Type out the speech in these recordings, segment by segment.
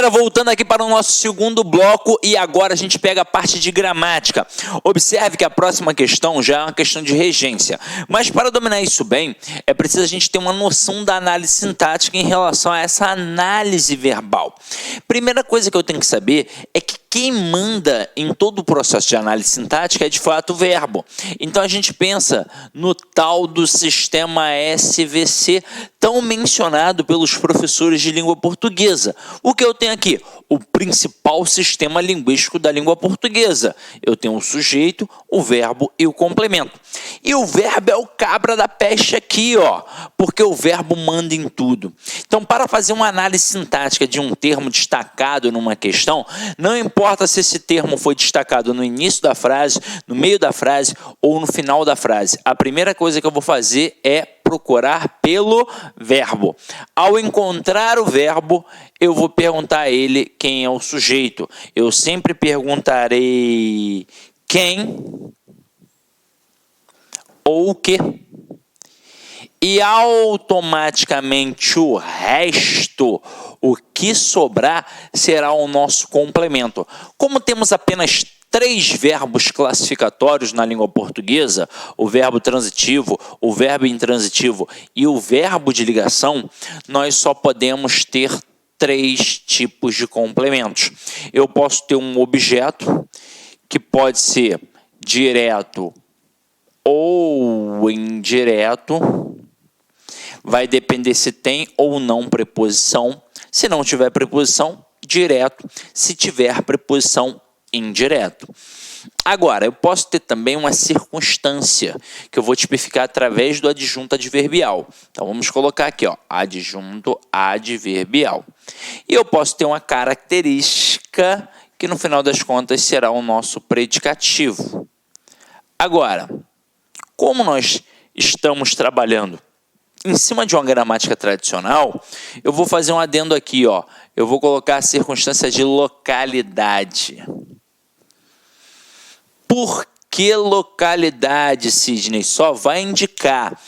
galera, voltando aqui para o nosso segundo bloco e agora a gente pega a parte de gramática. Observe que a próxima questão já é uma questão de regência, mas para dominar isso bem, é preciso a gente ter uma noção da análise sintática em relação a essa análise verbal. Primeira coisa que eu tenho que saber é que quem manda em todo o processo de análise sintática é de fato o verbo. Então a gente pensa no tal do sistema SVC, tão mencionado pelos professores de língua portuguesa. O que eu tenho aqui? O principal sistema linguístico da língua portuguesa. Eu tenho o sujeito, o verbo e o complemento. E o verbo é o cabra da peste aqui, ó, porque o verbo manda em tudo. Então, para fazer uma análise sintática de um termo destacado numa questão, não importa se esse termo foi destacado no início da frase, no meio da frase ou no final da frase. A primeira coisa que eu vou fazer é procurar pelo verbo. Ao encontrar o verbo, eu vou perguntar a ele quem é o sujeito. Eu sempre perguntarei quem ou o que. E automaticamente o resto, o que sobrar, será o nosso complemento. Como temos apenas 3 verbos classificatórios na língua portuguesa, o verbo transitivo, o verbo intransitivo e o verbo de ligação, nós só podemos ter 3 tipos de complementos. Eu posso ter um objeto, que pode ser direto ou indireto, vai depender se tem ou não preposição. Se não tiver preposição, direto. Se tiver preposição, indireto. Agora, eu posso ter também uma circunstância, que eu vou tipificar através do adjunto adverbial. Então, vamos colocar aqui, ó, adjunto adverbial. E eu posso ter uma característica, que no final das contas será o nosso predicativo. Agora, como nós estamos trabalhando em cima de uma gramática tradicional, eu vou fazer um adendo aqui, ó. Eu vou colocar a circunstância de localidade. Por que localidade, Sidney? Só vai indicar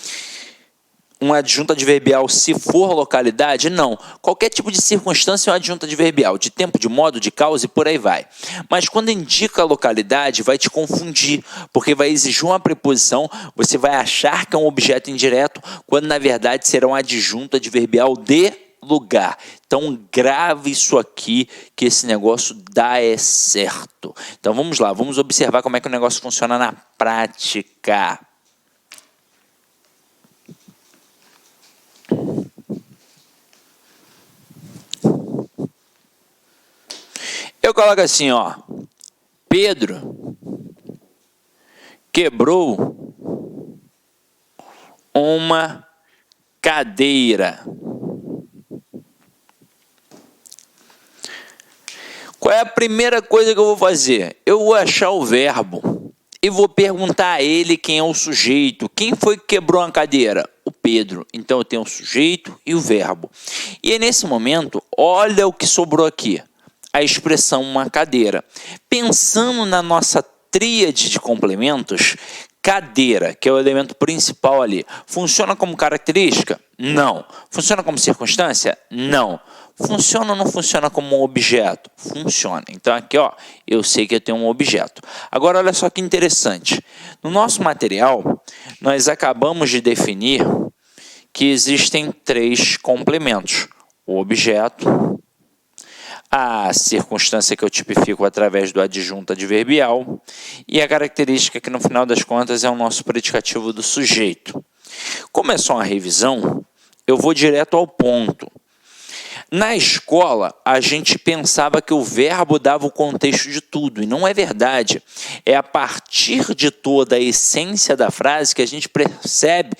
um adjunto adverbial se for localidade? Não. Qualquer tipo de circunstância é um adjunto adverbial, de tempo, de modo, de causa e por aí vai. Mas quando indica localidade, vai te confundir, porque vai exigir uma preposição, você vai achar que é um objeto indireto, quando na verdade será um adjunto adverbial de lugar. Então grave isso aqui, que esse negócio dá certo. Então vamos lá, vamos observar como é que o negócio funciona na prática. Eu coloco assim, ó, Pedro quebrou uma cadeira. Qual é a primeira coisa que eu vou fazer? Eu vou achar o verbo e vou perguntar a ele quem é o sujeito. Quem foi que quebrou uma cadeira? O Pedro. Então eu tenho o sujeito e o verbo. E aí, nesse momento, olha o que sobrou aqui. A expressão uma cadeira. Pensando na nossa tríade de complementos, cadeira, que é o elemento principal ali, funciona como característica? Não. Funciona como circunstância? Não. Funciona ou não funciona como um objeto? Funciona. Então aqui, ó, eu sei que eu tenho um objeto. Agora olha só que interessante. No nosso material, nós acabamos de definir que existem 3 complementos. O objeto, a circunstância que eu tipifico através do adjunto adverbial e a característica que no final das contas é o nosso predicativo do sujeito. Como é só uma revisão, eu vou direto ao ponto. Na escola, a gente pensava que o verbo dava o contexto de tudo, e não é verdade. É a partir de toda a essência da frase que a gente percebe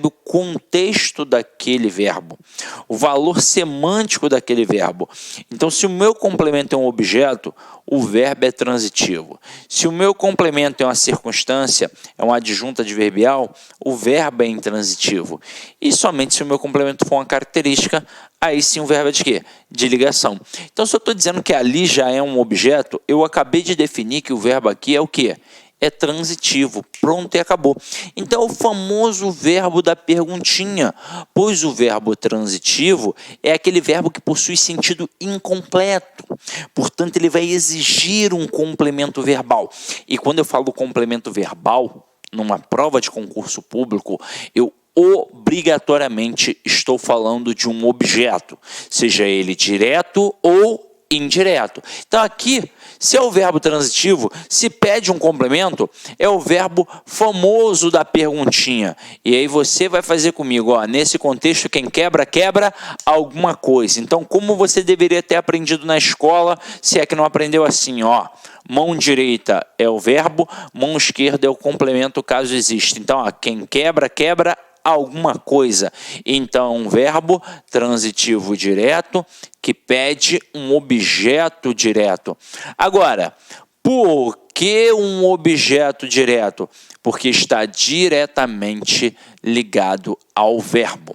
o contexto daquele verbo, o valor semântico daquele verbo. Então, se o meu complemento é um objeto, o verbo é transitivo. Se o meu complemento é uma circunstância, é um adjunto adverbial, o verbo é intransitivo. E somente se o meu complemento for uma característica, aí sim o verbo é de quê? De ligação. Então, se eu estou dizendo que ali já é um objeto, eu acabei de definir que o verbo aqui é o quê? é transitivo, pronto e acabou. Então, o famoso verbo da perguntinha, pois o verbo transitivo é aquele verbo que possui sentido incompleto, portanto, ele vai exigir um complemento verbal. E quando eu falo complemento verbal, numa prova de concurso público, eu obrigatoriamente estou falando de um objeto, seja ele direto ou indireto. Então aqui, se é o verbo transitivo, se pede um complemento, é o verbo famoso da perguntinha. E aí você vai fazer comigo, ó, nesse contexto, quem quebra, quebra alguma coisa. Então, como você deveria ter aprendido na escola, se é que não aprendeu assim, ó, mão direita é o verbo, mão esquerda é o complemento, caso exista. Então, ó, quem quebra, quebra alguma coisa. Então, um verbo transitivo direto que pede um objeto direto. Agora, por que um objeto direto? Porque está diretamente ligado ao verbo.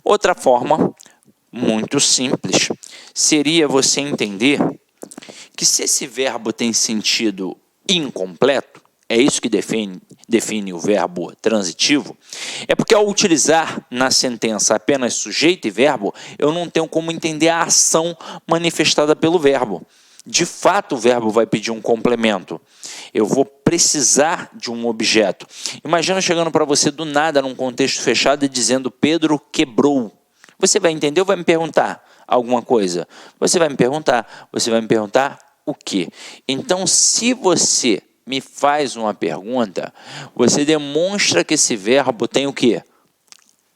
Outra forma, muito simples, seria você entender que se esse verbo tem sentido incompleto, é isso que define o verbo transitivo, é porque ao utilizar na sentença apenas sujeito e verbo, eu não tenho como entender a ação manifestada pelo verbo. De fato, o verbo vai pedir um complemento. Eu vou precisar de um objeto. Imagina chegando para você do nada, num contexto fechado, e dizendo Pedro quebrou. Você vai entender ou vai me perguntar alguma coisa? Você vai me perguntar o quê? Então, se você me faz uma pergunta, você demonstra que esse verbo tem o quê?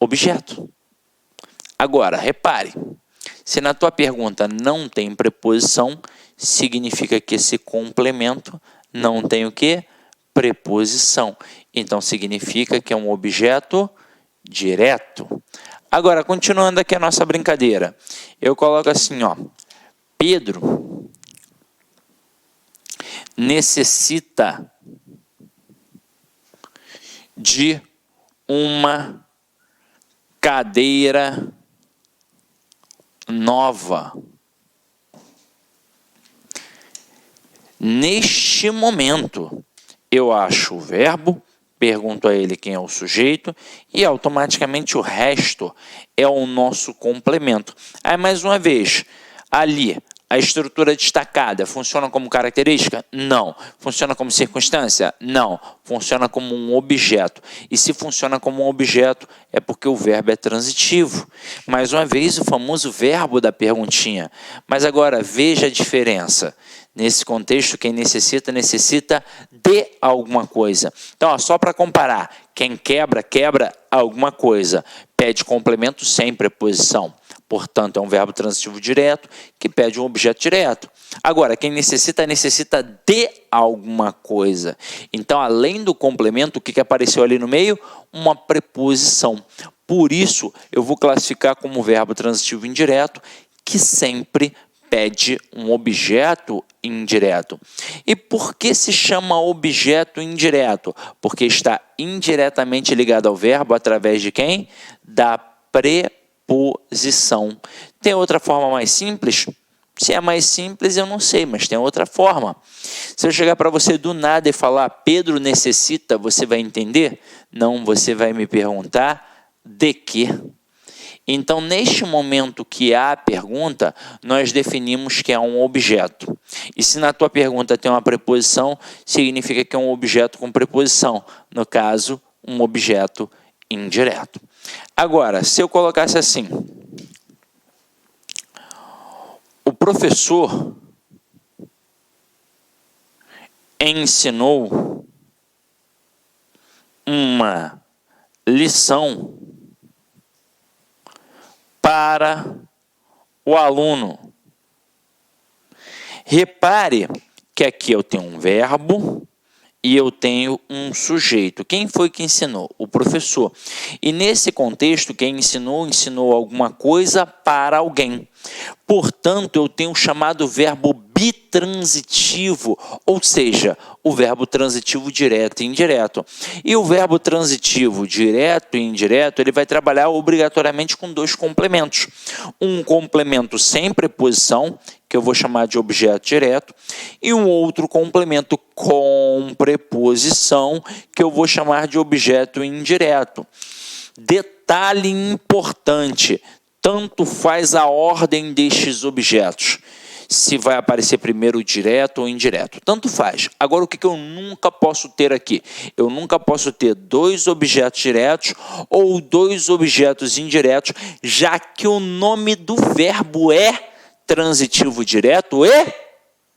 Objeto. Agora, repare, se na tua pergunta não tem preposição, significa que esse complemento não tem o quê? Preposição. Então, significa que é um objeto direto. Agora, continuando aqui a nossa brincadeira, eu coloco assim, ó, Pedro necessita de uma cadeira nova. Neste momento, eu acho o verbo, pergunto a ele quem é o sujeito e automaticamente o resto é o nosso complemento. Aí, mais uma vez, ali, a estrutura destacada funciona como característica? Não. Funciona como circunstância? Não. Funciona como um objeto. E se funciona como um objeto, é porque o verbo é transitivo. Mais uma vez, o famoso verbo da perguntinha. Mas agora, veja a diferença. Nesse contexto, quem necessita de alguma coisa. Então, ó, só para comparar, quem quebra, quebra alguma coisa. Pede complemento sem preposição. Portanto, é um verbo transitivo direto que pede um objeto direto. Agora, quem necessita de alguma coisa. Então, além do complemento, o que apareceu ali no meio? Uma preposição. Por isso, eu vou classificar como verbo transitivo indireto que sempre pede um objeto indireto. E por que se chama objeto indireto? Porque está indiretamente ligado ao verbo através de quem? Da preposição. Tem outra forma mais simples? Se é mais simples, eu não sei, mas tem outra forma. Se eu chegar para você do nada e falar Pedro necessita, você vai entender? Não, você vai me perguntar de quê? Então, neste momento que há a pergunta, nós definimos que é um objeto. E se na tua pergunta tem uma preposição, significa que é um objeto com preposição. No caso, um objeto indireto. Agora, se eu colocasse assim, o professor ensinou uma lição para o aluno. Repare que aqui eu tenho um verbo e eu tenho um sujeito. Quem foi que ensinou? O professor. E nesse contexto, quem ensinou alguma coisa para alguém. Portanto, eu tenho o chamado verbo bitransitivo, ou seja, o verbo transitivo direto e indireto. E o verbo transitivo direto e indireto, ele vai trabalhar obrigatoriamente com dois complementos. Um complemento sem preposição, que eu vou chamar de objeto direto, e um outro complemento com preposição, que eu vou chamar de objeto indireto. Detalhe importante, tanto faz a ordem destes objetos, se vai aparecer primeiro direto ou indireto, tanto faz. Agora, o que eu nunca posso ter aqui? Eu nunca posso ter dois objetos diretos ou dois objetos indiretos, já que o nome do verbo é transitivo direto e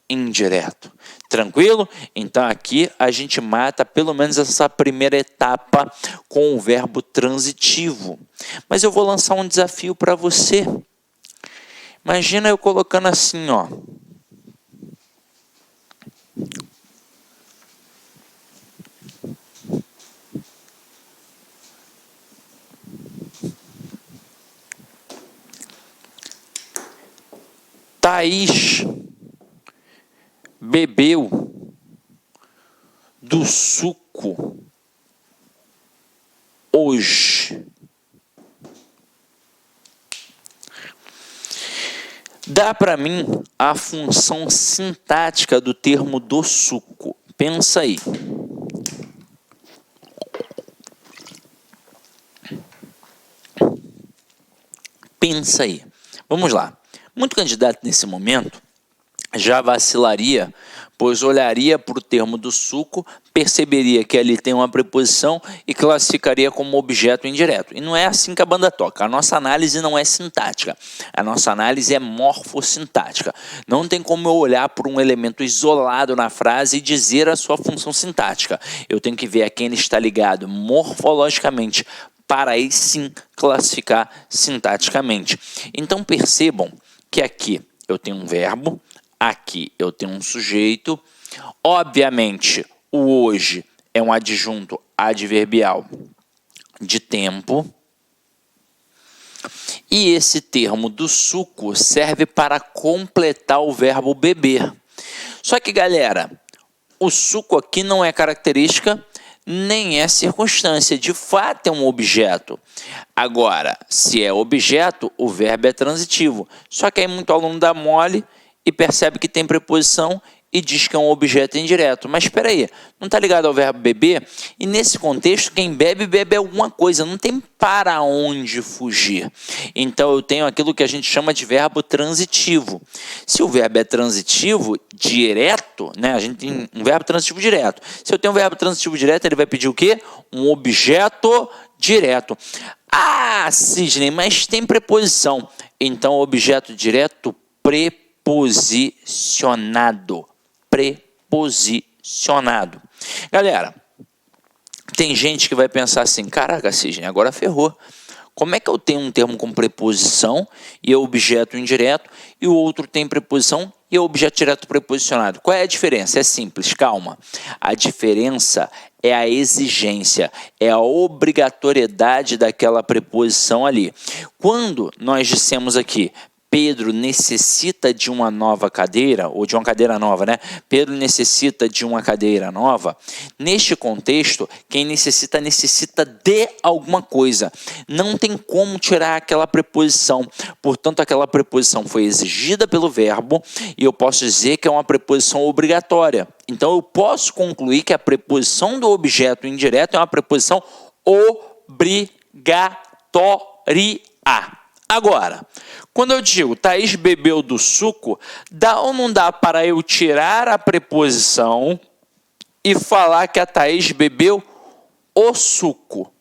indireto. Tranquilo? Então aqui a gente mata pelo menos essa primeira etapa com o verbo transitivo. Mas eu vou lançar um desafio para você. Imagina eu colocando assim, ó. Thaís bebeu do suco hoje. Dá para mim a função sintática do termo do suco. Pensa aí. Pensa aí. Vamos lá. Muito candidato nesse momento já vacilaria, pois olharia para o termo do suco, perceberia que ali tem uma preposição e classificaria como objeto indireto. E não é assim que a banda toca. A nossa análise não é sintática. A nossa análise é morfossintática. Não tem como eu olhar por um elemento isolado na frase e dizer a sua função sintática. Eu tenho que ver a quem ele está ligado morfologicamente, para aí sim classificar sintaticamente. Então percebam que aqui eu tenho um verbo, aqui eu tenho um sujeito. Obviamente, o hoje é um adjunto adverbial de tempo. E esse termo do suco serve para completar o verbo beber. Só que, galera, o suco aqui não é característica nem é circunstância. De fato, é um objeto. Agora, se é objeto, o verbo é transitivo. Só que aí muito aluno dá mole e percebe que tem preposição e diz que é um objeto indireto. Mas espera aí, não está ligado ao verbo beber? E nesse contexto, quem bebe, bebe alguma coisa. Não tem para onde fugir. Então, eu tenho aquilo que a gente chama de verbo transitivo. Se o verbo é transitivo, direto, né? A gente tem um verbo transitivo direto. Se eu tenho um verbo transitivo direto, ele vai pedir o quê? Um objeto direto. Ah, Sidney, mas tem preposição. Então, objeto direto preposicionado. Preposicionado. Galera, tem gente que vai pensar assim, caraca, Sidney, agora ferrou. Como é que eu tenho um termo com preposição e é objeto indireto e o outro tem preposição e é objeto direto preposicionado? Qual é a diferença? É simples, calma. A diferença é a exigência, é a obrigatoriedade daquela preposição ali. Quando nós dissemos aqui, Pedro necessita de uma nova cadeira, ou de uma cadeira nova, né? Pedro necessita de uma cadeira nova. Neste contexto, quem necessita, necessita de alguma coisa. Não tem como tirar aquela preposição. Portanto, aquela preposição foi exigida pelo verbo e eu posso dizer que é uma preposição obrigatória. Então, eu posso concluir que a preposição do objeto indireto é uma preposição obrigatória. Agora, quando eu digo Thaís bebeu do suco, dá ou não dá para eu tirar a preposição e falar que a Thaís bebeu o suco?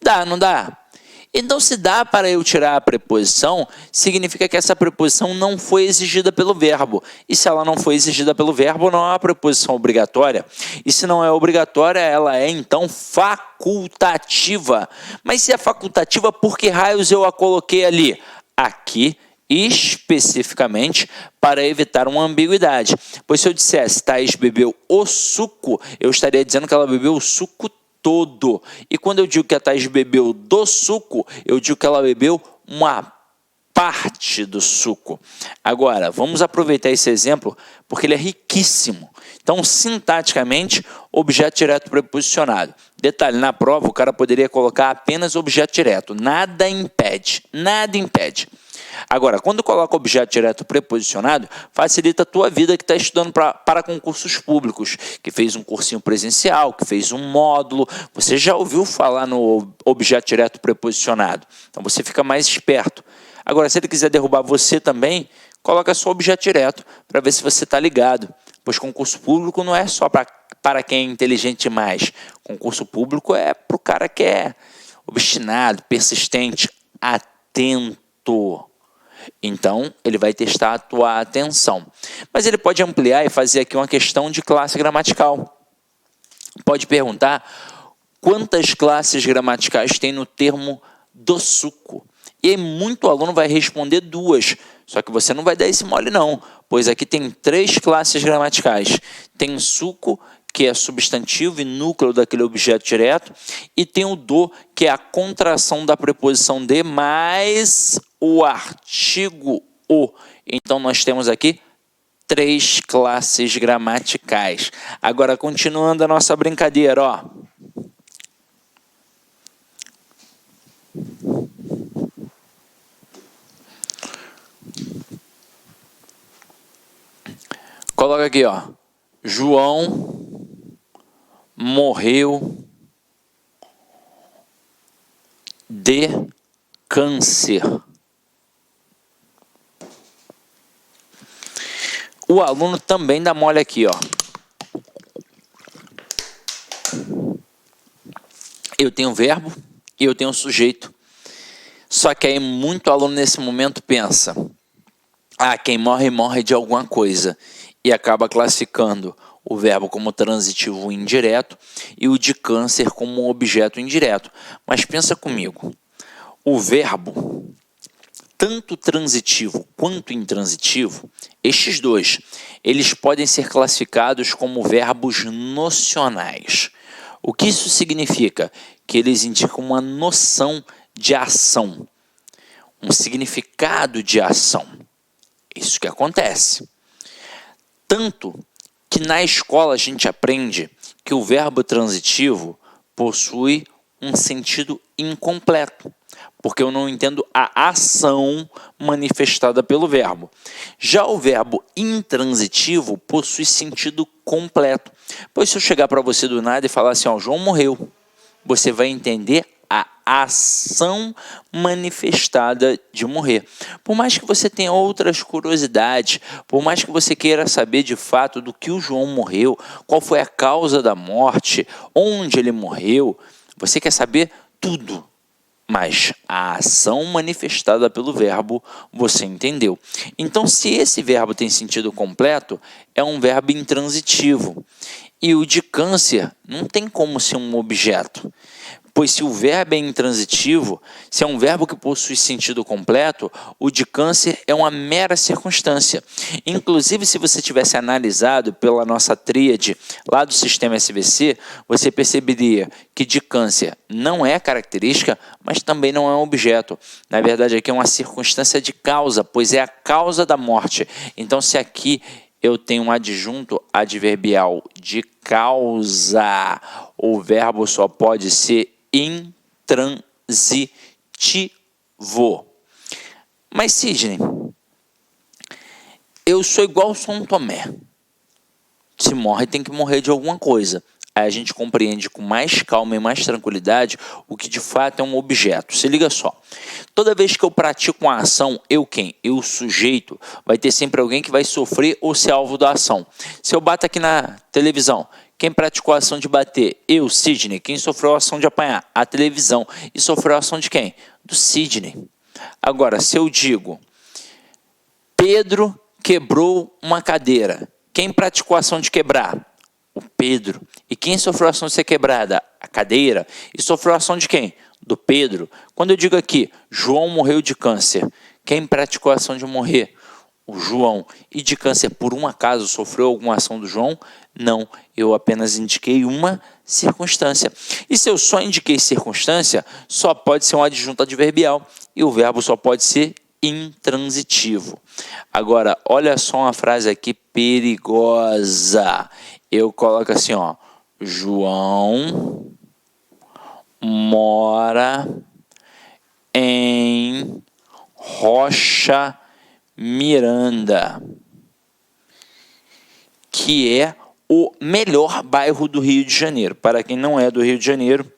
Dá, não dá? Então, se dá para eu tirar a preposição, significa que essa preposição não foi exigida pelo verbo. E se ela não foi exigida pelo verbo, não é uma preposição obrigatória. E se não é obrigatória, ela é, então, facultativa. Mas se é facultativa, por que raios eu a coloquei ali? Aqui, especificamente, para evitar uma ambiguidade. Pois se eu dissesse, Thaís bebeu o suco, eu estaria dizendo que ela bebeu o suco todo. E quando eu digo que a Thaís bebeu do suco, eu digo que ela bebeu uma parte do suco. Agora, vamos aproveitar esse exemplo, porque ele é riquíssimo. Então, sintaticamente, objeto direto preposicionado. Detalhe, na prova, o cara poderia colocar apenas objeto direto. Nada impede, nada impede. Agora, quando coloca objeto direto preposicionado, facilita a tua vida que está estudando para concursos públicos, que fez um cursinho presencial, que fez um módulo. Você já ouviu falar no objeto direto preposicionado. Então, você fica mais esperto. Agora, se ele quiser derrubar você também, coloca só objeto direto para ver se você está ligado. Pois concurso público não é só para quem é inteligente demais. Concurso público é para o cara que é obstinado, persistente, atento. Então, ele vai testar a tua atenção. Mas ele pode ampliar e fazer aqui uma questão de classe gramatical. Pode perguntar quantas classes gramaticais tem no termo do suco. E aí muito aluno vai responder 2. Só que você não vai dar esse mole não, pois aqui tem 3 classes gramaticais. Tem suco, que é substantivo e núcleo daquele objeto direto, e tem o do, que é a contração da preposição de mais o artigo o. Então, nós temos aqui 3 classes gramaticais. Agora, continuando a nossa brincadeira, ó. Coloca aqui, ó. João morreu de câncer. O aluno também dá mole aqui, ó. Eu tenho verbo e eu tenho sujeito. Só que aí muito aluno nesse momento pensa: ah, quem morre, morre de alguma coisa. E acaba classificando o verbo como transitivo indireto e o de câncer como um objeto indireto. Mas pensa comigo, o verbo, tanto transitivo quanto intransitivo, estes dois, eles podem ser classificados como verbos nocionais. O que isso significa? Que eles indicam uma noção de ação, um significado de ação. Isso que acontece. Tanto que na escola a gente aprende que o verbo transitivo possui um sentido incompleto, porque eu não entendo a ação manifestada pelo verbo. Já o verbo intransitivo possui sentido completo, pois se eu chegar para você do nada e falar assim, ó, João morreu, você vai entender a ação manifestada de morrer. Por mais que você tenha outras curiosidades, por mais que você queira saber de fato do que o João morreu, qual foi a causa da morte, onde ele morreu, você quer saber tudo. Mas a ação manifestada pelo verbo, você entendeu. Então, se esse verbo tem sentido completo, é um verbo intransitivo. E o de câncer não tem como ser um objeto. Pois se o verbo é intransitivo, se é um verbo que possui sentido completo, o de câncer é uma mera circunstância. Inclusive, se você tivesse analisado pela nossa tríade lá do sistema SVC, você perceberia que de câncer não é característica, mas também não é um objeto. Na verdade, aqui é uma circunstância de causa, pois é a causa da morte. Então, se aqui eu tenho um adjunto adverbial de causa, o verbo só pode ser intransitivo. Mas, Sidney, eu sou igual São Tomé. Se morre, tem que morrer de alguma coisa. Aí a gente compreende com mais calma e mais tranquilidade o que de fato é um objeto. Se liga só. Toda vez que eu pratico uma ação, eu quem? Eu, sujeito, vai ter sempre alguém que vai sofrer ou ser alvo da ação. Se eu bato aqui na televisão, quem praticou a ação de bater? Eu, Sidney. Quem sofreu a ação de apanhar? A televisão. E sofreu a ação de quem? Do Sidney. Agora, se eu digo, Pedro quebrou uma cadeira. Quem praticou a ação de quebrar? O Pedro. E quem sofreu a ação de ser quebrada? A cadeira. E sofreu a ação de quem? Do Pedro. Quando eu digo aqui, João morreu de câncer. Quem praticou a ação de morrer? O João. E de câncer, por um acaso, sofreu alguma ação do João? Não, eu apenas indiquei uma circunstância. E se eu só indiquei circunstância, só pode ser um adjunto adverbial. E o verbo só pode ser intransitivo. Agora, olha só uma frase aqui perigosa. Eu coloco assim, ó. João mora em Rocha Miranda, que é o melhor bairro do Rio de Janeiro. Para quem não é do Rio de Janeiro,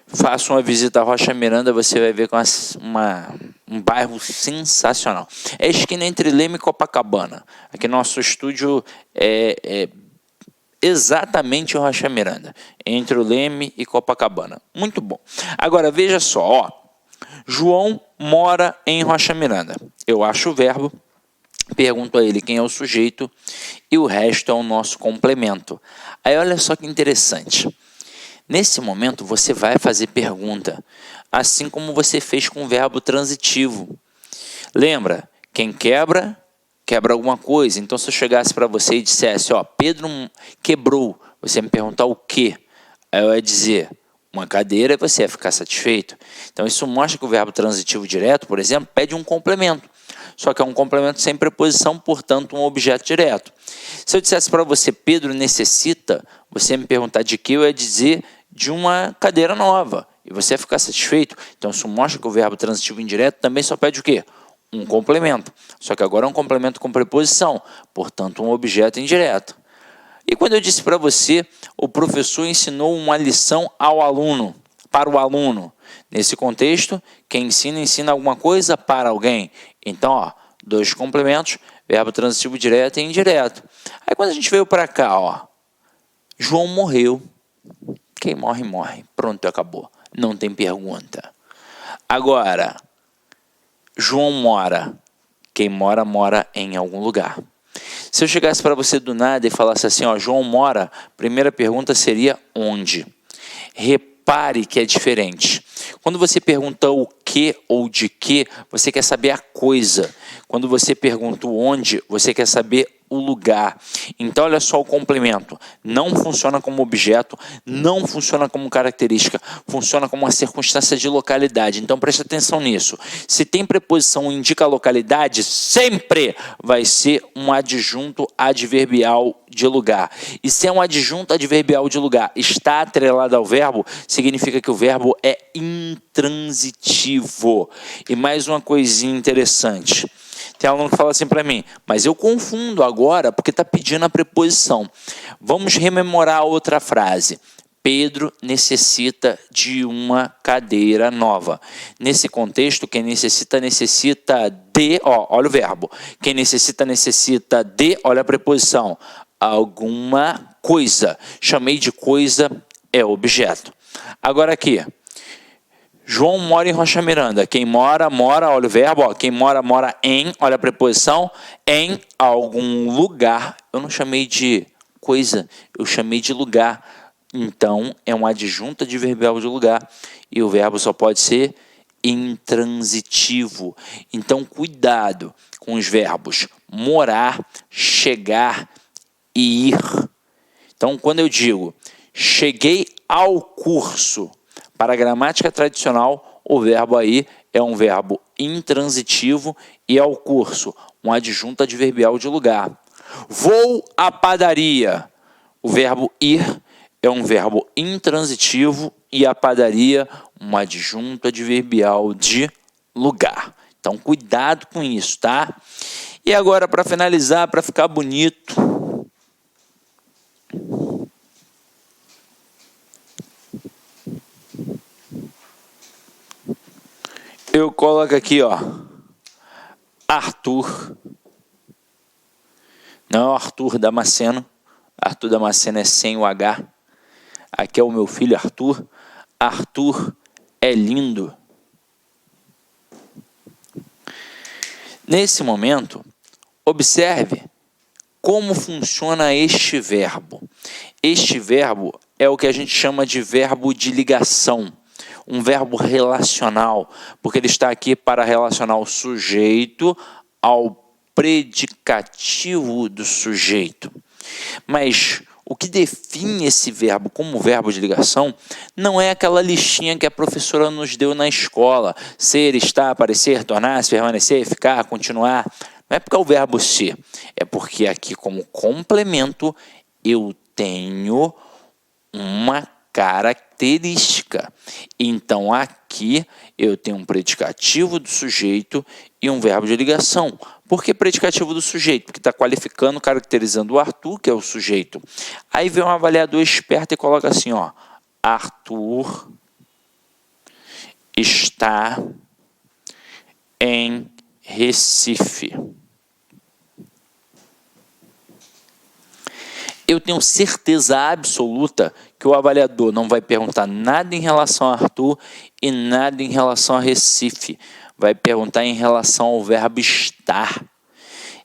faça uma visita à Rocha Miranda, você vai ver com um bairro sensacional. É a esquina entre Leme e Copacabana. Aqui nosso estúdio é exatamente o Rocha Miranda, entre o Leme e Copacabana. Muito bom. Agora, veja só, ó. João mora em Rocha Miranda. Eu acho o verbo, pergunto a ele quem é o sujeito e o resto é o nosso complemento. Aí olha só que interessante. Nesse momento você vai fazer pergunta, assim como você fez com o verbo transitivo. Lembra? Quem quebra, quebra alguma coisa. Então se eu chegasse para você e dissesse, ó, Pedro quebrou, você ia me perguntar o quê? Aí eu ia dizer uma cadeira e você ia ficar satisfeito. Então isso mostra que o verbo transitivo direto, por exemplo, pede um complemento. Só que é um complemento sem preposição, portanto um objeto direto. Se eu dissesse para você, Pedro necessita, você ia me perguntar de que, eu ia dizer de uma cadeira nova. E você ia ficar satisfeito. Então isso mostra que o verbo transitivo indireto também só pede o quê? Um complemento. Só que agora é um complemento com preposição, portanto um objeto indireto. E quando eu disse para você, o professor ensinou uma lição ao aluno, para o aluno. Nesse contexto, quem ensina, ensina alguma coisa para alguém. Então, ó, dois complementos, verbo transitivo direto e indireto. Aí quando a gente veio para cá, ó, João morreu. Quem morre, morre. Pronto, acabou. Não tem pergunta. Agora, João mora. Quem mora, mora em algum lugar. Se eu chegasse para você do nada e falasse assim, ó, João mora, primeira pergunta seria onde? Repare que é diferente. Quando você pergunta o que ou de que, você quer saber a coisa. Quando você pergunta o onde, você quer saber o lugar. Então olha só o complemento. Não funciona como objeto, não funciona como característica, funciona como uma circunstância de localidade. Então preste atenção nisso. Se tem preposição e indica a localidade, sempre vai ser um adjunto adverbial de lugar. E se é um adjunto adverbial de lugar está atrelado ao verbo, significa que o verbo é intransitivo. E mais uma coisinha interessante. Tem aluno que fala assim para mim, mas eu confundo agora porque está pedindo a preposição. Vamos rememorar a outra frase. Pedro necessita de uma cadeira nova. Nesse contexto, quem necessita, necessita de... Ó, olha o verbo. Quem necessita, necessita de... Olha a preposição. Alguma coisa. Chamei de coisa, é objeto. Agora aqui. João mora em Rocha Miranda. Quem mora, mora, olha o verbo, ó, quem mora, mora em, olha a preposição, em algum lugar. Eu não chamei de coisa, eu chamei de lugar. Então, é um adjunto adverbial de lugar. E o verbo só pode ser intransitivo. Então, cuidado com os verbos morar, chegar e ir. Então, quando eu digo, cheguei ao curso, para a gramática tradicional, o verbo aí é um verbo intransitivo e ao curso, um adjunto adverbial de lugar. Vou à padaria. O verbo ir é um verbo intransitivo e a padaria, um adjunto adverbial de lugar. Então, cuidado com isso, tá? E agora, para finalizar, para ficar bonito, eu coloco aqui, ó, Arthur. Não é o Arthur Damasceno. Arthur Damasceno é sem o H. Aqui é o meu filho Arthur. Arthur é lindo. Nesse momento, observe como funciona este verbo. Este verbo é o que a gente chama de verbo de ligação. Um verbo relacional, porque ele está aqui para relacionar o sujeito ao predicativo do sujeito. Mas o que define esse verbo como verbo de ligação não é aquela listinha que a professora nos deu na escola. Ser, estar, aparecer, tornar-se, permanecer, ficar, continuar. Não é porque é o verbo ser, é porque aqui como complemento eu tenho uma característica. Então, aqui eu tenho um predicativo do sujeito e um verbo de ligação. Por que predicativo do sujeito? Porque está qualificando, caracterizando o Arthur, que é o sujeito. Aí vem um avaliador esperto e coloca assim, ó, Arthur está em Recife. Eu tenho certeza absoluta que o avaliador não vai perguntar nada em relação a Arthur e nada em relação a Recife. Vai perguntar em relação ao verbo estar.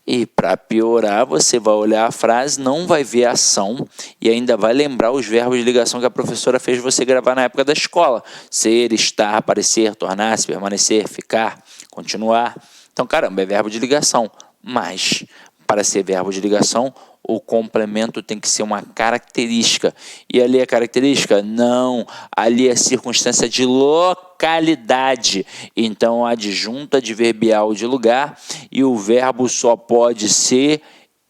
E para piorar, você vai olhar a frase, não vai ver a ação e ainda vai lembrar os verbos de ligação que a professora fez você gravar na época da escola. Ser, estar, aparecer, tornar-se, permanecer, ficar, continuar. Então, caramba, é verbo de ligação. Mas, para ser verbo de ligação, o complemento tem que ser uma característica. E ali é característica? Não. Ali é circunstância de localidade. Então, adjunto adverbial de lugar e o verbo só pode ser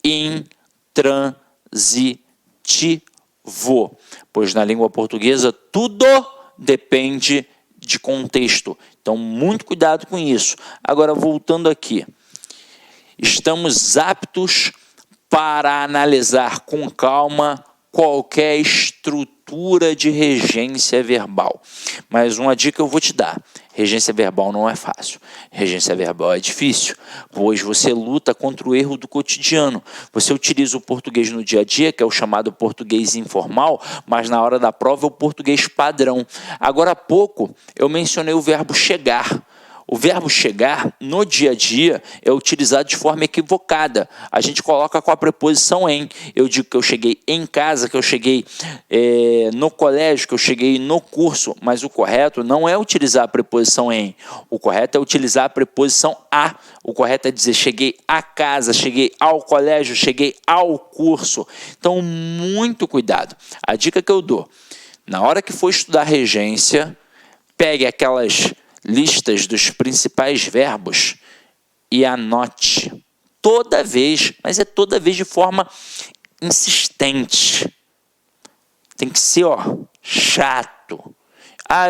intransitivo. Pois na língua portuguesa tudo depende de contexto. Então, muito cuidado com isso. Agora, voltando aqui. Estamos aptos para analisar com calma qualquer estrutura de regência verbal. Mas uma dica eu vou te dar. Regência verbal não é fácil. Regência verbal é difícil, pois você luta contra o erro do cotidiano. Você utiliza o português no dia a dia, que é o chamado português informal, mas na hora da prova é o português padrão. Agora há pouco eu mencionei o verbo chegar. O verbo chegar, no dia a dia, é utilizado de forma equivocada. A gente coloca com a preposição em. Eu digo que eu cheguei em casa, que eu cheguei no colégio, que eu cheguei no curso, mas o correto não é utilizar a preposição em. O correto é utilizar a preposição a. O correto é dizer cheguei a casa, cheguei ao colégio, cheguei ao curso. Então, muito cuidado. A dica que eu dou, na hora que for estudar regência, pegue aquelas listas dos principais verbos e anote toda vez, mas é toda vez de forma insistente. Tem que ser, chato.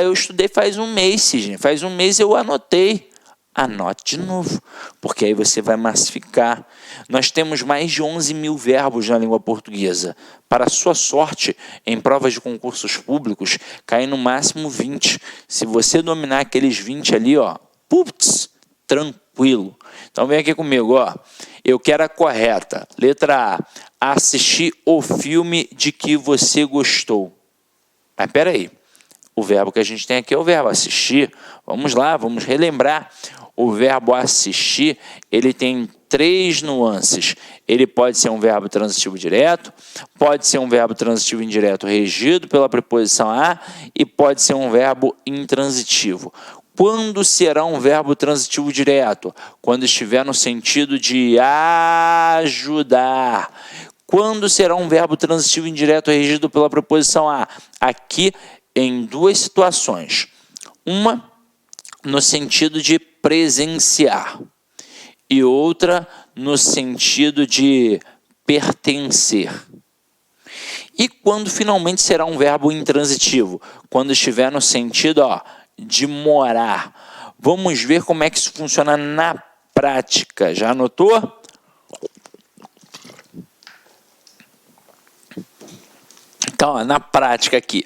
Eu estudei faz um mês, Sidney. Faz um mês eu anotei. Anote de novo, porque aí você vai massificar. Nós temos mais de 11 mil verbos na língua portuguesa. Para sua sorte, em provas de concursos públicos, cai no máximo 20. Se você dominar aqueles 20 ali, putz, tranquilo. Então vem aqui comigo, Eu quero a correta. Letra A. Assistir o filme de que você gostou. Mas peraí. O verbo que a gente tem aqui é o verbo assistir. Vamos lá, vamos relembrar. O verbo assistir, ele tem 3 nuances. Ele pode ser um verbo transitivo direto, pode ser um verbo transitivo indireto regido pela preposição a e pode ser um verbo intransitivo. Quando será um verbo transitivo direto? Quando estiver no sentido de ajudar. Quando será um verbo transitivo indireto regido pela preposição a? Aqui em 2 situações. Uma no sentido de presenciar e outra no sentido de pertencer. E quando finalmente será um verbo intransitivo? Quando estiver no sentido de morar. Vamos ver como é que isso funciona na prática. Já anotou? Então, na prática aqui.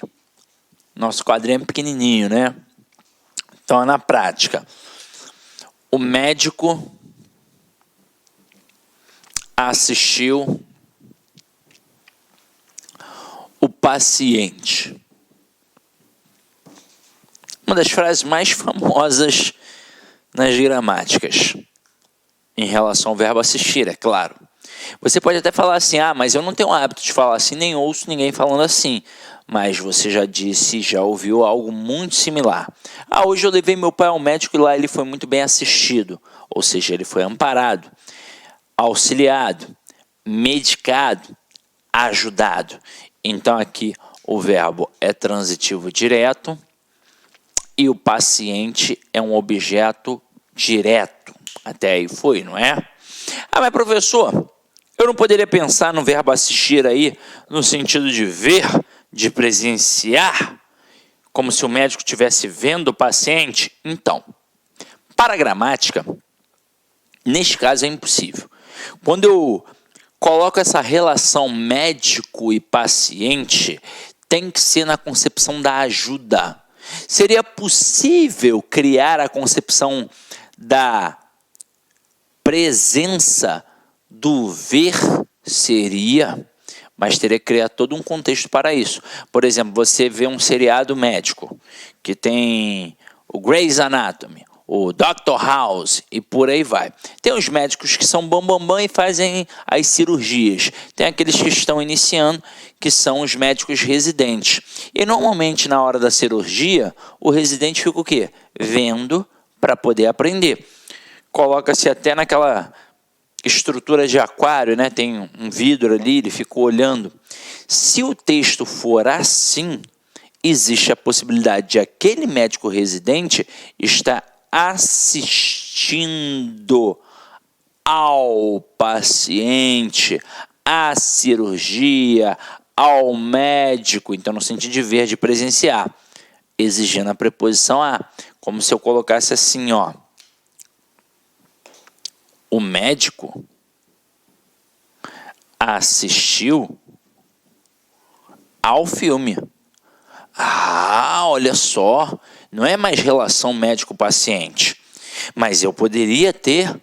Nosso quadrinho é pequenininho, né? Então, na prática, o médico assistiu o paciente. Uma das frases mais famosas nas gramáticas, em relação ao verbo assistir, é claro. Você pode até falar assim, mas eu não tenho o hábito de falar assim, nem ouço ninguém falando assim. Mas você já disse, já ouviu algo muito similar. Hoje eu levei meu pai ao médico e lá ele foi muito bem assistido. Ou seja, ele foi amparado, auxiliado, medicado, ajudado. Então aqui o verbo é transitivo direto e o paciente é um objeto direto. Até aí foi, não é? Mas professor, eu não poderia pensar no verbo assistir aí no sentido de ver, de presenciar, como se o médico estivesse vendo o paciente? Então, para a gramática, neste caso é impossível. Quando eu coloco essa relação médico e paciente, tem que ser na concepção da ajuda. Seria possível criar a concepção da presença do ver? Seria, mas teria que criar todo um contexto para isso. Por exemplo, você vê um seriado médico que tem o Grey's Anatomy, o Dr. House e por aí vai. Tem os médicos que são bambambam e fazem as cirurgias. Tem aqueles que estão iniciando, que são os médicos residentes. E normalmente na hora da cirurgia, o residente fica o quê? Vendo para poder aprender. Coloca-se até naquela estrutura de aquário, né? Tem um vidro ali, ele ficou olhando. Se o texto for assim, existe a possibilidade de aquele médico residente estar assistindo ao paciente, à cirurgia, ao médico, então no sentido de ver, de presenciar, exigindo a preposição a, como se eu colocasse assim, ó, o médico assistiu ao filme. Ah, olha só, não é mais relação médico-paciente, mas eu poderia ter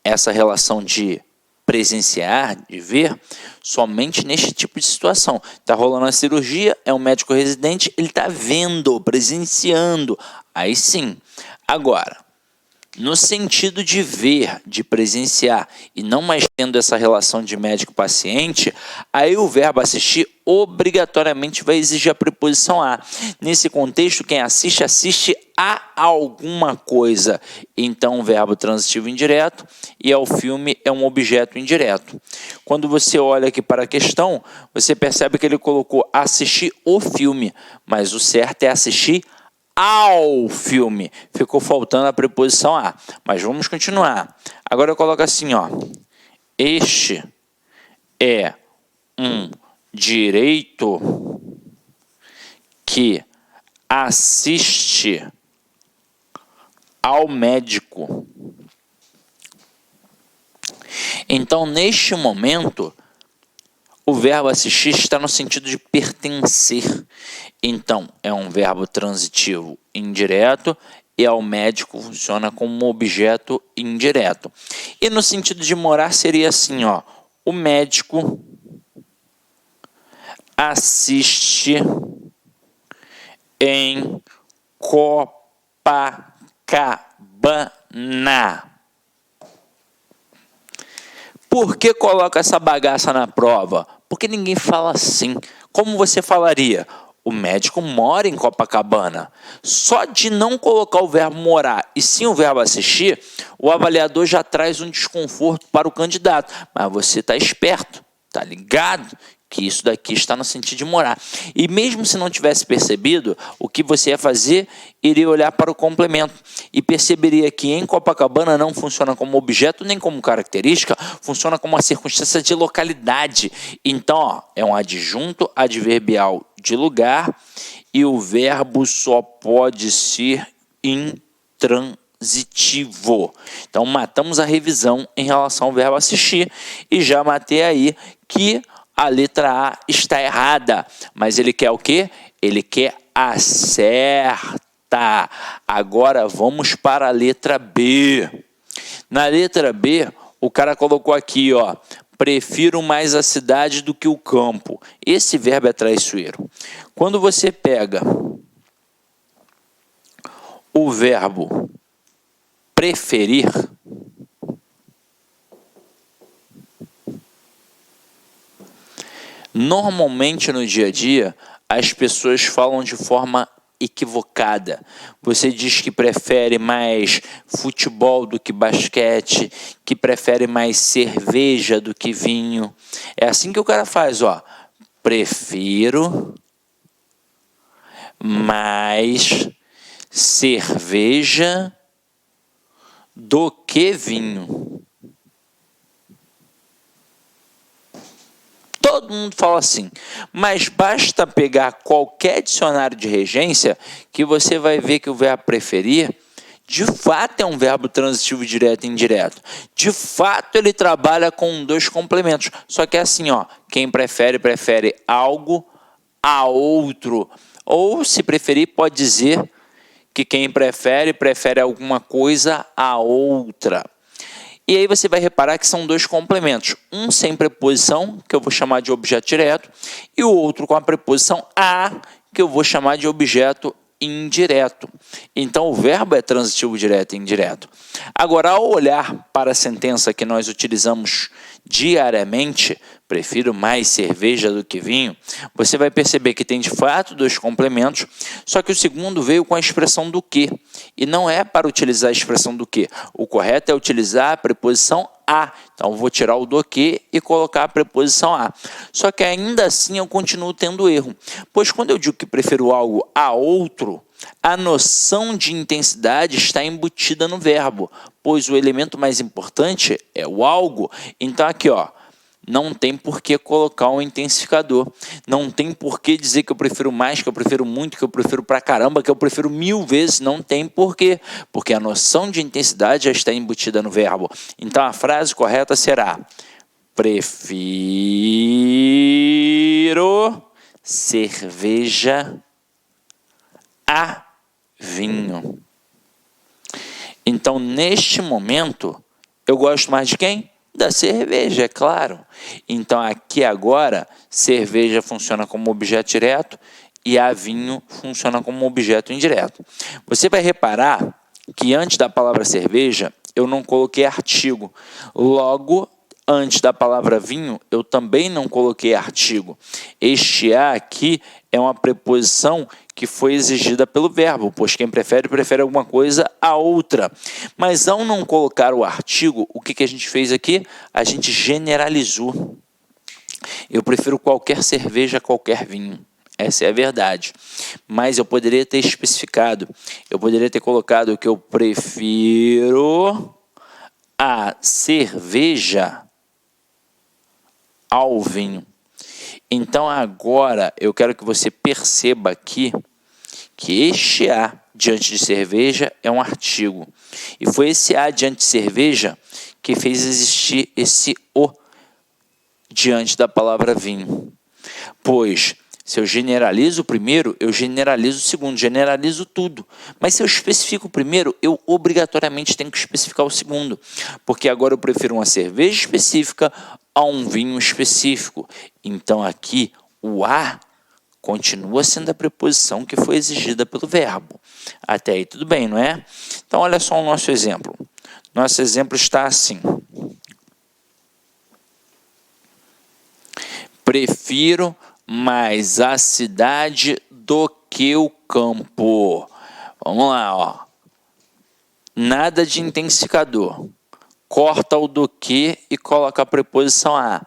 essa relação de presenciar, de ver, somente neste tipo de situação. Está rolando a cirurgia, é um médico residente, ele está vendo, presenciando, aí sim. Agora, no sentido de ver, de presenciar, e não mais tendo essa relação de médico-paciente, aí o verbo assistir obrigatoriamente vai exigir a preposição a. Nesse contexto, quem assiste, assiste a alguma coisa. Então, o verbo transitivo indireto e ao filme é um objeto indireto. Quando você olha aqui para a questão, você percebe que ele colocou assistir o filme, mas o certo é assistir ao filme. Ficou faltando a preposição a. Mas vamos continuar. Agora eu coloco assim, ó. Este é um direito que assiste ao médico. Então, neste momento, o verbo assistir está no sentido de pertencer. Então, é um verbo transitivo indireto e ao médico funciona como objeto indireto. E no sentido de morar seria assim, ó. O médico assiste em Copacabana. Por que coloca essa bagaça na prova? Porque ninguém fala assim. Como você falaria? O médico mora em Copacabana. Só de não colocar o verbo morar e sim o verbo assistir, o avaliador já traz um desconforto para o candidato. Mas você está esperto, está ligado que isso daqui está no sentido de morar. E mesmo se não tivesse percebido, o que você ia fazer, iria olhar para o complemento e perceberia que em Copacabana não funciona como objeto nem como característica, funciona como uma circunstância de localidade. Então, ó, é um adjunto adverbial de lugar e o verbo só pode ser intransitivo. Então, matamos a revisão em relação ao verbo assistir e já matei aí que a letra A está errada, mas ele quer o quê? Ele quer acerta. Agora vamos para a letra B. Na letra B, o cara colocou aqui, ó, prefiro mais a cidade do que o campo. Esse verbo é traiçoeiro. Quando você pega o verbo preferir, normalmente no dia a dia, as pessoas falam de forma equivocada. Você diz que prefere mais futebol do que basquete, que prefere mais cerveja do que vinho. É assim que o cara faz, ó. Prefiro mais cerveja do que vinho. Todo Todo mundo fala assim, mas basta pegar qualquer dicionário de regência que você vai ver que o verbo preferir, de fato, é um verbo transitivo direto e indireto. De fato, ele trabalha com dois complementos. Só que é assim, ó, quem prefere, prefere algo a outro. Ou, se preferir, pode dizer que quem prefere, prefere alguma coisa a outra. E aí você vai reparar que são dois complementos. Um sem preposição, que eu vou chamar de objeto direto, e o outro com a preposição a, que eu vou chamar de objeto indireto. Então, o verbo é transitivo direto e indireto. Agora, ao olhar para a sentença que nós utilizamos diariamente, prefiro mais cerveja do que vinho, você vai perceber que tem de fato dois complementos, só que o segundo veio com a expressão do que, e não é para utilizar a expressão do que. O correto é utilizar a preposição a. Então, eu vou tirar o do que e colocar a preposição a. Só que ainda assim eu continuo tendo erro, pois quando eu digo que prefiro algo a outro, a noção de intensidade está embutida no verbo, pois o elemento mais importante é o algo. Então, aqui, ó, não tem por que colocar um intensificador. Não tem por que dizer que eu prefiro mais, que eu prefiro muito, que eu prefiro pra caramba, que eu prefiro 1000 vezes. Não tem por quê. Porque a noção de intensidade já está embutida no verbo. Então, a frase correta será: prefiro cerveja a vinho. Então, neste momento, eu gosto mais de quem? Da cerveja, é claro. Então, aqui agora, cerveja funciona como objeto direto e a vinho funciona como objeto indireto. Você vai reparar que antes da palavra cerveja, eu não coloquei artigo. Logo, antes da palavra vinho, eu também não coloquei artigo. Este a aqui é uma preposição que foi exigida pelo verbo, pois quem prefere, prefere alguma coisa a outra. Mas ao não colocar o artigo, o que a gente fez aqui? A gente generalizou. Eu prefiro qualquer cerveja a qualquer vinho. Essa é a verdade. Mas eu poderia ter especificado. Eu poderia ter colocado que eu prefiro a cerveja ao vinho. Então, agora, eu quero que você perceba aqui que este a diante de cerveja é um artigo. E foi esse a diante de cerveja que fez existir esse o diante da palavra vinho. Pois, se eu generalizo o primeiro, eu generalizo o segundo, generalizo tudo. Mas se eu especifico o primeiro, eu obrigatoriamente tenho que especificar o segundo. Porque agora eu prefiro uma cerveja específica a um vinho específico. Então aqui o a continua sendo a preposição que foi exigida pelo verbo. Até aí tudo bem, não é? Então olha só o nosso exemplo. Nosso exemplo está assim. Prefiro mais a cidade do que o campo. Vamos lá, ó. Nada de intensificador. Corta o do que e coloca a preposição a.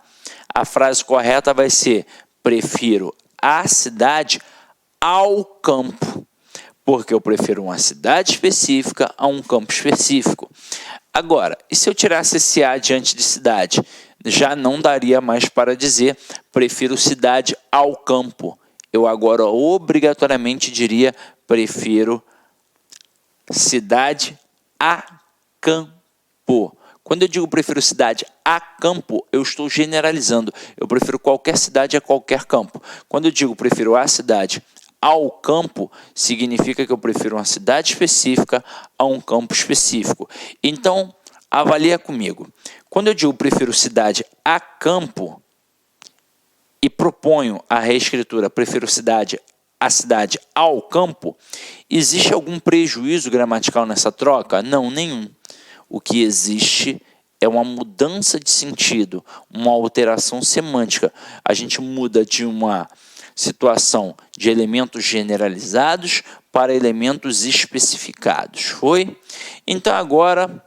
A frase correta vai ser: prefiro a cidade ao campo. Porque eu prefiro uma cidade específica a um campo específico. Agora, e se eu tirasse esse a diante de cidade? Já não daria mais para dizer prefiro cidade ao campo. Eu agora obrigatoriamente diria prefiro cidade a campo. Quando eu digo prefiro cidade a campo, eu estou generalizando. Eu prefiro qualquer cidade a qualquer campo. Quando eu digo prefiro a cidade ao campo, significa que eu prefiro uma cidade específica a um campo específico. Então, avalia comigo. Quando eu digo prefiro cidade a campo e proponho a reescritura prefiro a cidade ao campo, existe algum prejuízo gramatical nessa troca? Não, nenhum. O que existe é uma mudança de sentido, uma alteração semântica. A gente muda de uma situação de elementos generalizados para elementos especificados. Foi? Então agora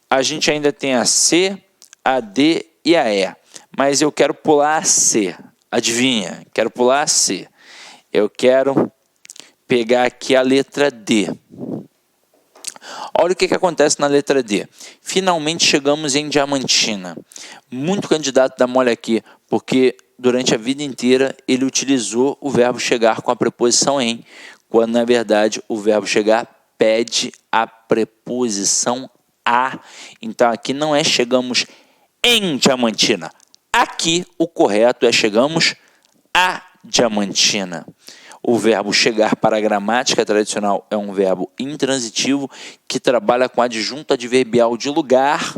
a gente ainda tem a C, a D e a E. Mas eu quero pular a C. Adivinha? Quero pular a C. Eu quero pegar aqui a letra D. Olha o que acontece na letra D. Finalmente chegamos em Diamantina. Muito candidato dá mole aqui, porque durante a vida inteira, ele utilizou o verbo chegar com a preposição em, quando, na verdade, o verbo chegar pede a preposição a. Então, aqui não é chegamos em Diamantina. Aqui, o correto é chegamos a Diamantina. O verbo chegar para a gramática tradicional é um verbo intransitivo que trabalha com adjunto adverbial de lugar,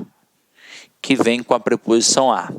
que vem com a preposição a.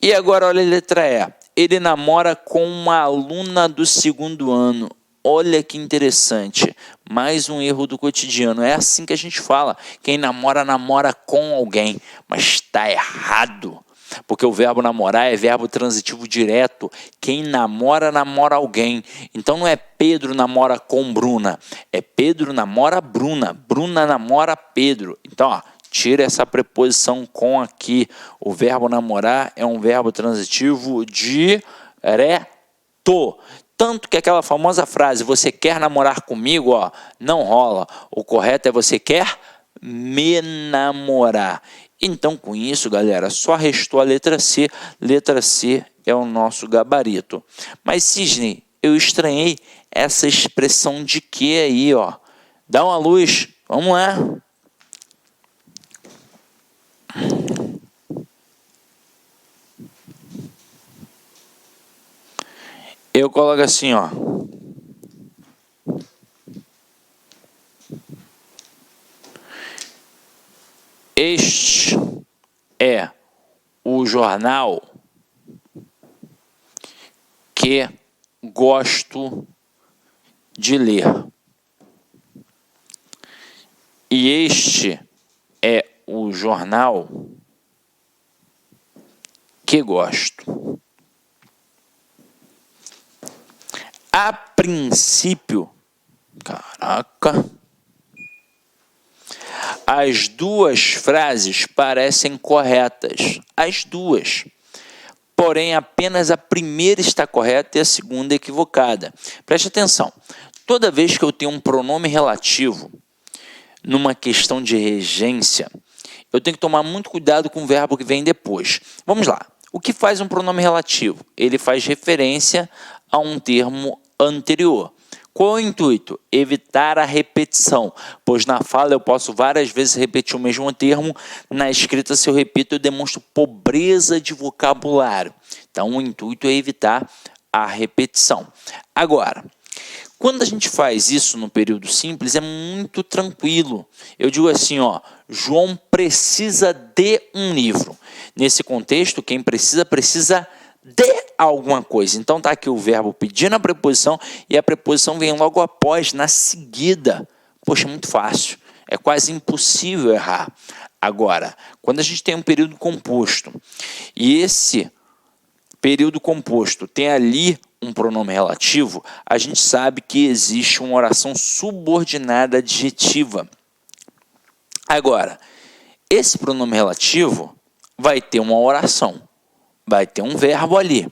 E agora, olha a letra E. Ele namora com uma aluna do 2º ano. Olha que interessante. Mais um erro do cotidiano. É assim que a gente fala. Quem namora, namora com alguém. Mas está errado. Porque o verbo namorar é verbo transitivo direto. Quem namora, namora alguém. Então não é Pedro namora com Bruna. É Pedro namora Bruna. Bruna namora Pedro. Então, ó, tira essa preposição com aqui. O verbo namorar é um verbo transitivo direto. Tanto que aquela famosa frase, você quer namorar comigo, ó, não rola. O correto é você quer me namorar. Então, com isso, galera, só restou a letra C. Letra C é o nosso gabarito. Mas, Cisne, eu estranhei essa expressão de que aí, ó. Dá uma luz. Vamos lá. Eu coloco assim, ó. Este é o jornal que gosto de ler. E este é o jornal que gosto. A princípio, caraca, as duas frases parecem corretas, as duas. Porém, apenas a primeira está correta e a segunda equivocada. Preste atenção, toda vez que eu tenho um pronome relativo numa questão de regência, eu tenho que tomar muito cuidado com o verbo que vem depois. Vamos lá, o que faz um pronome relativo? Ele faz referência a um termo anterior. Qual é o intuito? Evitar a repetição, pois na fala eu posso várias vezes repetir o mesmo termo, na escrita, se eu repito, eu demonstro pobreza de vocabulário. Então, o intuito é evitar a repetição. Agora, quando a gente faz isso no período simples, é muito tranquilo. Eu digo assim, ó, João precisa de um livro. Nesse contexto, quem precisa, precisa de alguma coisa. Então tá aqui o verbo pedindo a preposição e a preposição vem logo após, na seguida. Poxa, muito fácil. É quase impossível errar. Agora, quando a gente tem um período composto e esse período composto tem ali um pronome relativo, a gente sabe que existe uma oração subordinada adjetiva. Agora, esse pronome relativo vai ter uma oração. Vai ter um verbo ali.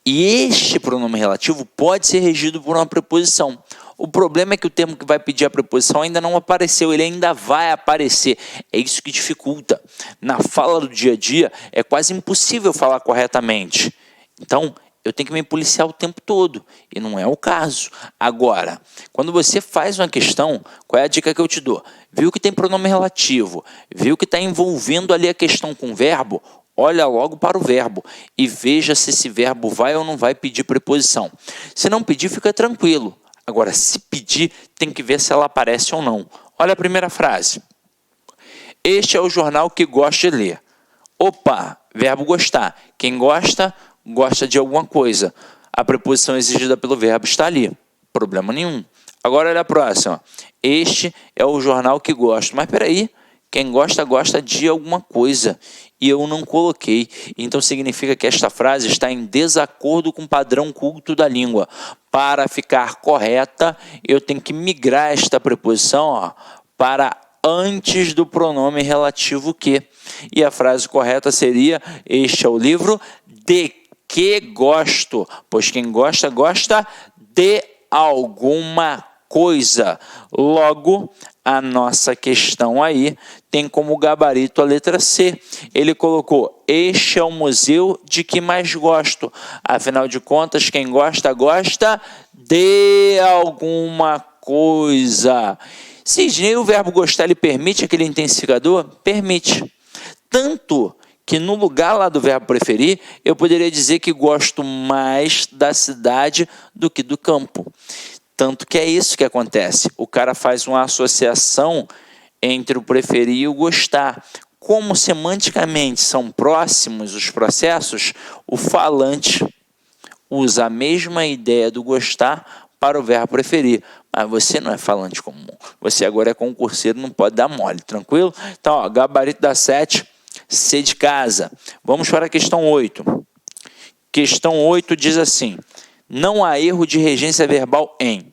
E este pronome relativo pode ser regido por uma preposição. O problema é que o termo que vai pedir a preposição ainda não apareceu, ele ainda vai aparecer. É isso que dificulta. Na fala do dia a dia, é quase impossível falar corretamente. Então, eu tenho que me policiar o tempo todo, e não é o caso. Agora, quando você faz uma questão, qual é a dica que eu te dou? Viu que tem pronome relativo, viu que está envolvendo ali a questão com o verbo, olha logo para o verbo e veja se esse verbo vai ou não vai pedir preposição. Se não pedir, fica tranquilo. Agora, se pedir, tem que ver se ela aparece ou não. Olha a primeira frase. Este é o jornal que gosto de ler. Opa, verbo gostar. Quem gosta, gosta de alguma coisa. A preposição exigida pelo verbo está ali. Problema nenhum. Agora olha a próxima. Este é o jornal que gosto. Mas peraí, quem gosta, gosta de alguma coisa. E eu não coloquei. Então significa que esta frase está em desacordo com o padrão culto da língua. Para ficar correta, eu tenho que migrar esta preposição, ó, para antes do pronome relativo que. E a frase correta seria: este é o livro de que gosto. Pois quem gosta, gosta de alguma coisa. Logo, a nossa questão aí tem como gabarito a letra C. Ele colocou: este é o museu de que mais gosto. Afinal de contas, quem gosta, gosta de alguma coisa. Sidney, o verbo gostar, ele permite aquele intensificador? Permite. Tanto que no lugar lá do verbo preferir, eu poderia dizer que gosto mais da cidade do que do campo. Tanto que é isso que acontece. O cara faz uma associação entre o preferir e o gostar. Como semanticamente são próximos os processos, o falante usa a mesma ideia do gostar para o verbo preferir. Mas você não é falante comum. Você agora é concurseiro, não pode dar mole, tranquilo? Então, ó, gabarito da 7, C de casa. Vamos para a questão 8. Questão 8 diz assim: não há erro de regência verbal em.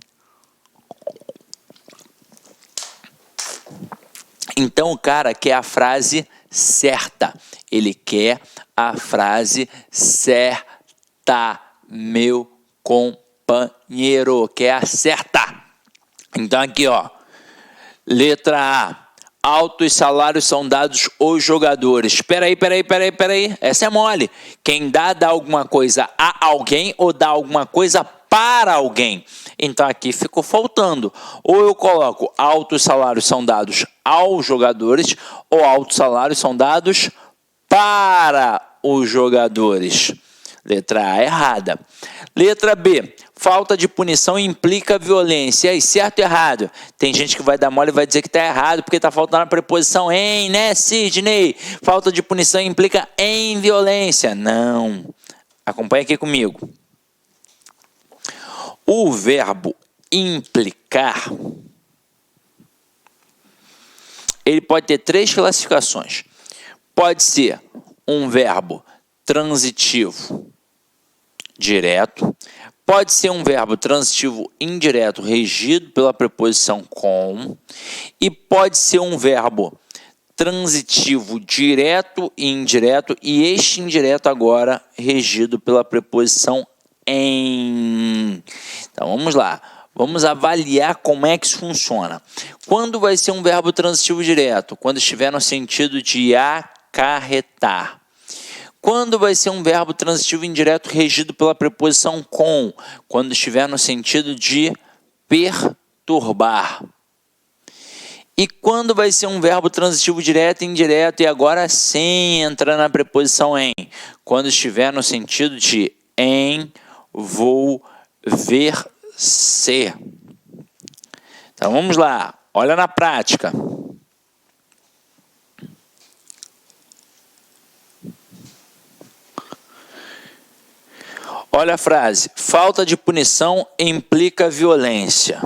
Então o cara quer a frase certa. Ele quer a frase certa, meu companheiro. Quer a certa. Então aqui, ó. Letra A. Altos salários são dados aos jogadores. Peraí. Essa é mole. Quem dá alguma coisa a alguém ou dá alguma coisa para alguém. Então aqui ficou faltando. Ou eu coloco altos salários são dados aos jogadores ou altos salários são dados para os jogadores. Letra A errada. Letra B. Falta de punição implica violência. E aí, certo ou errado? Tem gente que vai dar mole e vai dizer que está errado porque está faltando a preposição em, né, Sidney? Falta de punição implica em violência. Não. Acompanha aqui comigo. O verbo implicar, ele pode ter 3 classificações. Pode ser um verbo transitivo direto, pode ser um verbo transitivo indireto regido pela preposição com, e pode ser um verbo transitivo direto e indireto, e este indireto agora regido pela preposição em. Então vamos lá, vamos avaliar como é que isso funciona. Quando vai ser um verbo transitivo direto? Quando estiver no sentido de acarretar. Quando vai ser um verbo transitivo indireto regido pela preposição com? Quando estiver no sentido de perturbar. E quando vai ser um verbo transitivo direto e indireto e agora sim entra na preposição em? Quando estiver no sentido de envolver-se. Então vamos lá, olha na prática. Olha a frase: falta de punição implica violência.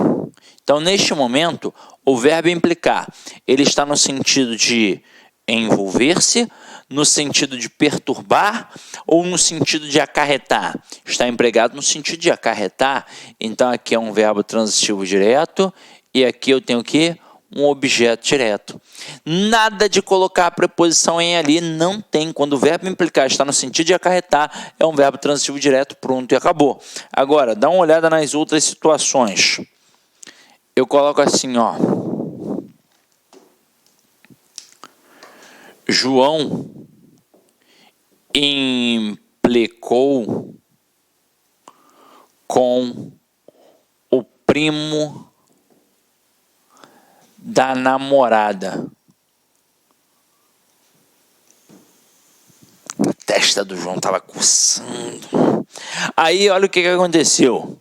Então, neste momento, o verbo implicar, ele está no sentido de envolver-se, no sentido de perturbar ou no sentido de acarretar? Está empregado no sentido de acarretar. Então, aqui é um verbo transitivo direto e aqui eu tenho o quê? Um objeto direto. Nada de colocar a preposição em ali, não tem. Quando o verbo implicar está no sentido de acarretar, é um verbo transitivo direto, pronto e acabou. Agora, dá uma olhada nas outras situações. Eu coloco assim, ó. João implicou com o primo da namorada. A testa do João estava coçando. Aí, olha o que aconteceu.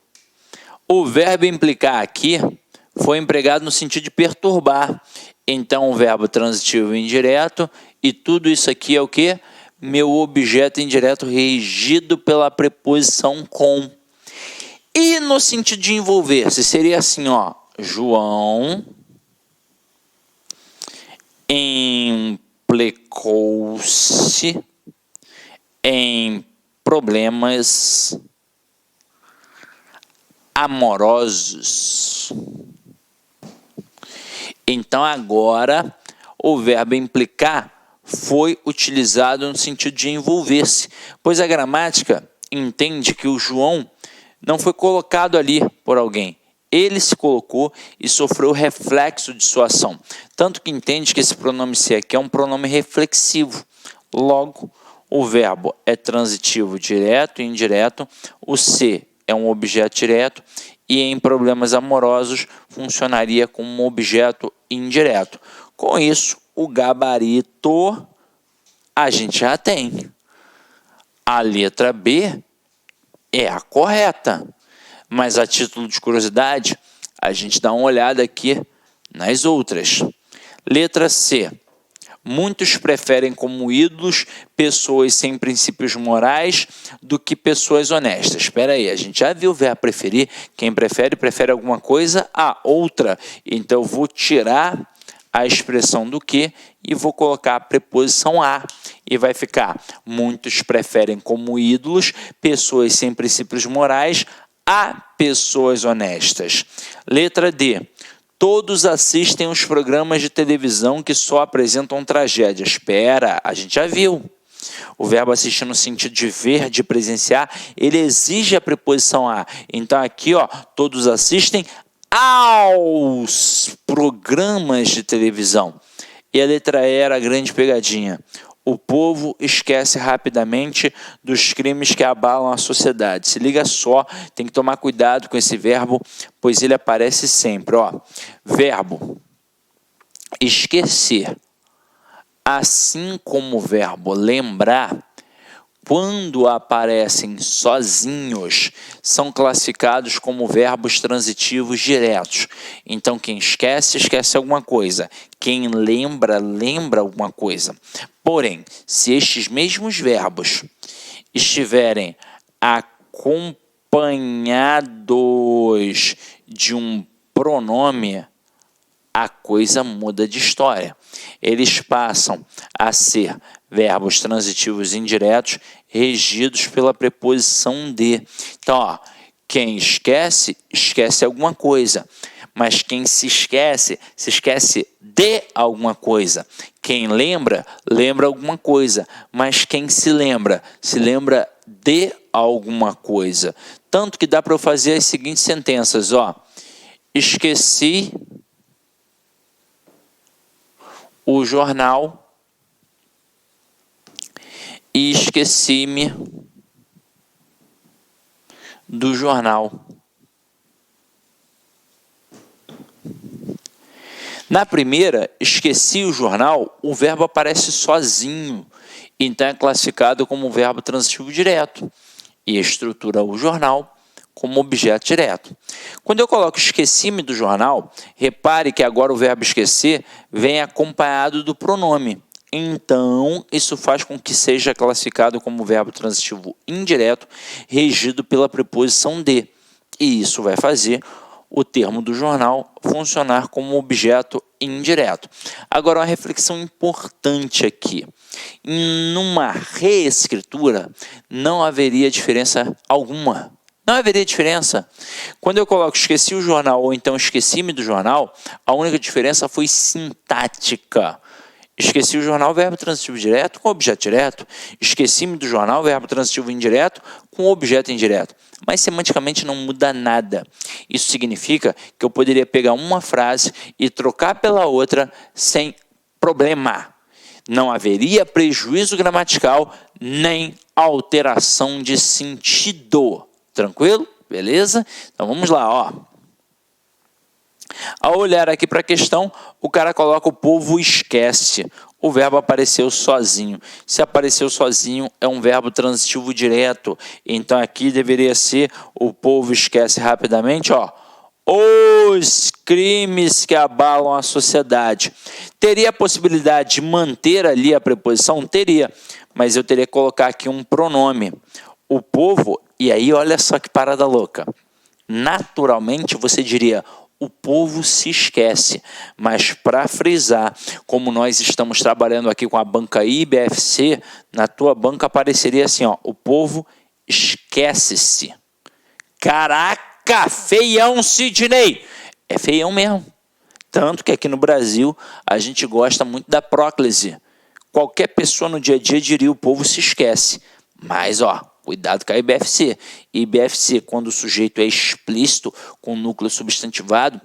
O verbo implicar aqui foi empregado no sentido de perturbar. Então, o verbo transitivo indireto, e tudo isso aqui é o quê? Meu objeto indireto regido pela preposição com. E no sentido de envolver-se, seria assim, ó. João implicou-se em problemas amorosos. Então, agora, o verbo implicar foi utilizado no sentido de envolver-se, pois a gramática entende que o João não foi colocado ali por alguém. Ele se colocou e sofreu reflexo de sua ação. Tanto que entende que esse pronome se aqui é um pronome reflexivo. Logo, o verbo é transitivo direto e indireto, o se é um objeto direto e em problemas amorosos funcionaria como um objeto indireto. Com isso, o gabarito a gente já tem. A letra B é a correta, mas a título de curiosidade, a gente dá uma olhada aqui nas outras. Letra C. Muitos preferem como ídolos pessoas sem princípios morais do que pessoas honestas. Espera aí, a gente já viu o verbo preferir. Quem prefere alguma coisa a outra. Então, eu vou tirar a expressão do que e vou colocar a preposição a. E vai ficar, muitos preferem como ídolos pessoas sem princípios morais a pessoas honestas. Letra D. Todos assistem os programas de televisão que só apresentam tragédia. Espera, a gente já viu. O verbo assistir no sentido de ver, de presenciar, ele exige a preposição a. Então aqui, ó, todos assistem aos programas de televisão. E a letra E era a grande pegadinha. O povo esquece rapidamente dos crimes que abalam a sociedade. Se liga só, tem que tomar cuidado com esse verbo, pois ele aparece sempre. Ó, verbo esquecer, assim como o verbo lembrar, quando aparecem sozinhos, são classificados como verbos transitivos diretos. Então, quem esquece, esquece alguma coisa. Quem lembra, lembra alguma coisa. Porém, se estes mesmos verbos estiverem acompanhados de um pronome, a coisa muda de história. Eles passam a ser verbos transitivos indiretos regidos pela preposição de. Então, ó, quem esquece, esquece alguma coisa. Mas quem se esquece de alguma coisa. Quem lembra, lembra alguma coisa. Mas quem se lembra de alguma coisa. Tanto que dá para eu fazer as seguintes sentenças, ó. Esqueci o jornal e esqueci-me do jornal. Na primeira, esqueci o jornal, o verbo aparece sozinho, então é classificado como um verbo transitivo direto e estrutura o jornal como objeto direto. Quando eu coloco esqueci-me do jornal, repare que agora o verbo esquecer vem acompanhado do pronome. Então, isso faz com que seja classificado como verbo transitivo indireto, regido pela preposição de. E isso vai fazer o termo do jornal funcionar como objeto indireto. Agora, uma reflexão importante aqui. Numa reescritura, não haveria diferença alguma. Não haveria diferença. Quando eu coloco esqueci o jornal ou então esqueci-me do jornal, a única diferença foi sintática. Esqueci o jornal, verbo transitivo direto com objeto direto. Esqueci-me do jornal, verbo transitivo indireto com objeto indireto. Mas semanticamente não muda nada. Isso significa que eu poderia pegar uma frase e trocar pela outra sem problema. Não haveria prejuízo gramatical nem alteração de sentido. Tranquilo? Beleza? Então vamos lá, ó. Ao olhar aqui para a questão, o cara coloca o povo esquece. O verbo apareceu sozinho. Se apareceu sozinho, é um verbo transitivo direto. Então aqui deveria ser o povo esquece rapidamente, ó. Os crimes que abalam a sociedade. Teria a possibilidade de manter ali a preposição? Teria. Mas eu teria que colocar aqui um pronome. O povo, e aí olha só que parada louca. Naturalmente você diria o povo se esquece, mas para frisar, como nós estamos trabalhando aqui com a banca IBFC, na tua banca apareceria assim, ó, o povo esquece-se. Caraca, feião, Sidney! É feião mesmo. Tanto que aqui no Brasil a gente gosta muito da próclise. Qualquer pessoa no dia a dia diria o povo se esquece. Mas, ó, Cuidado com a IBFC. IBFC, quando o sujeito é explícito, com núcleo substantivado,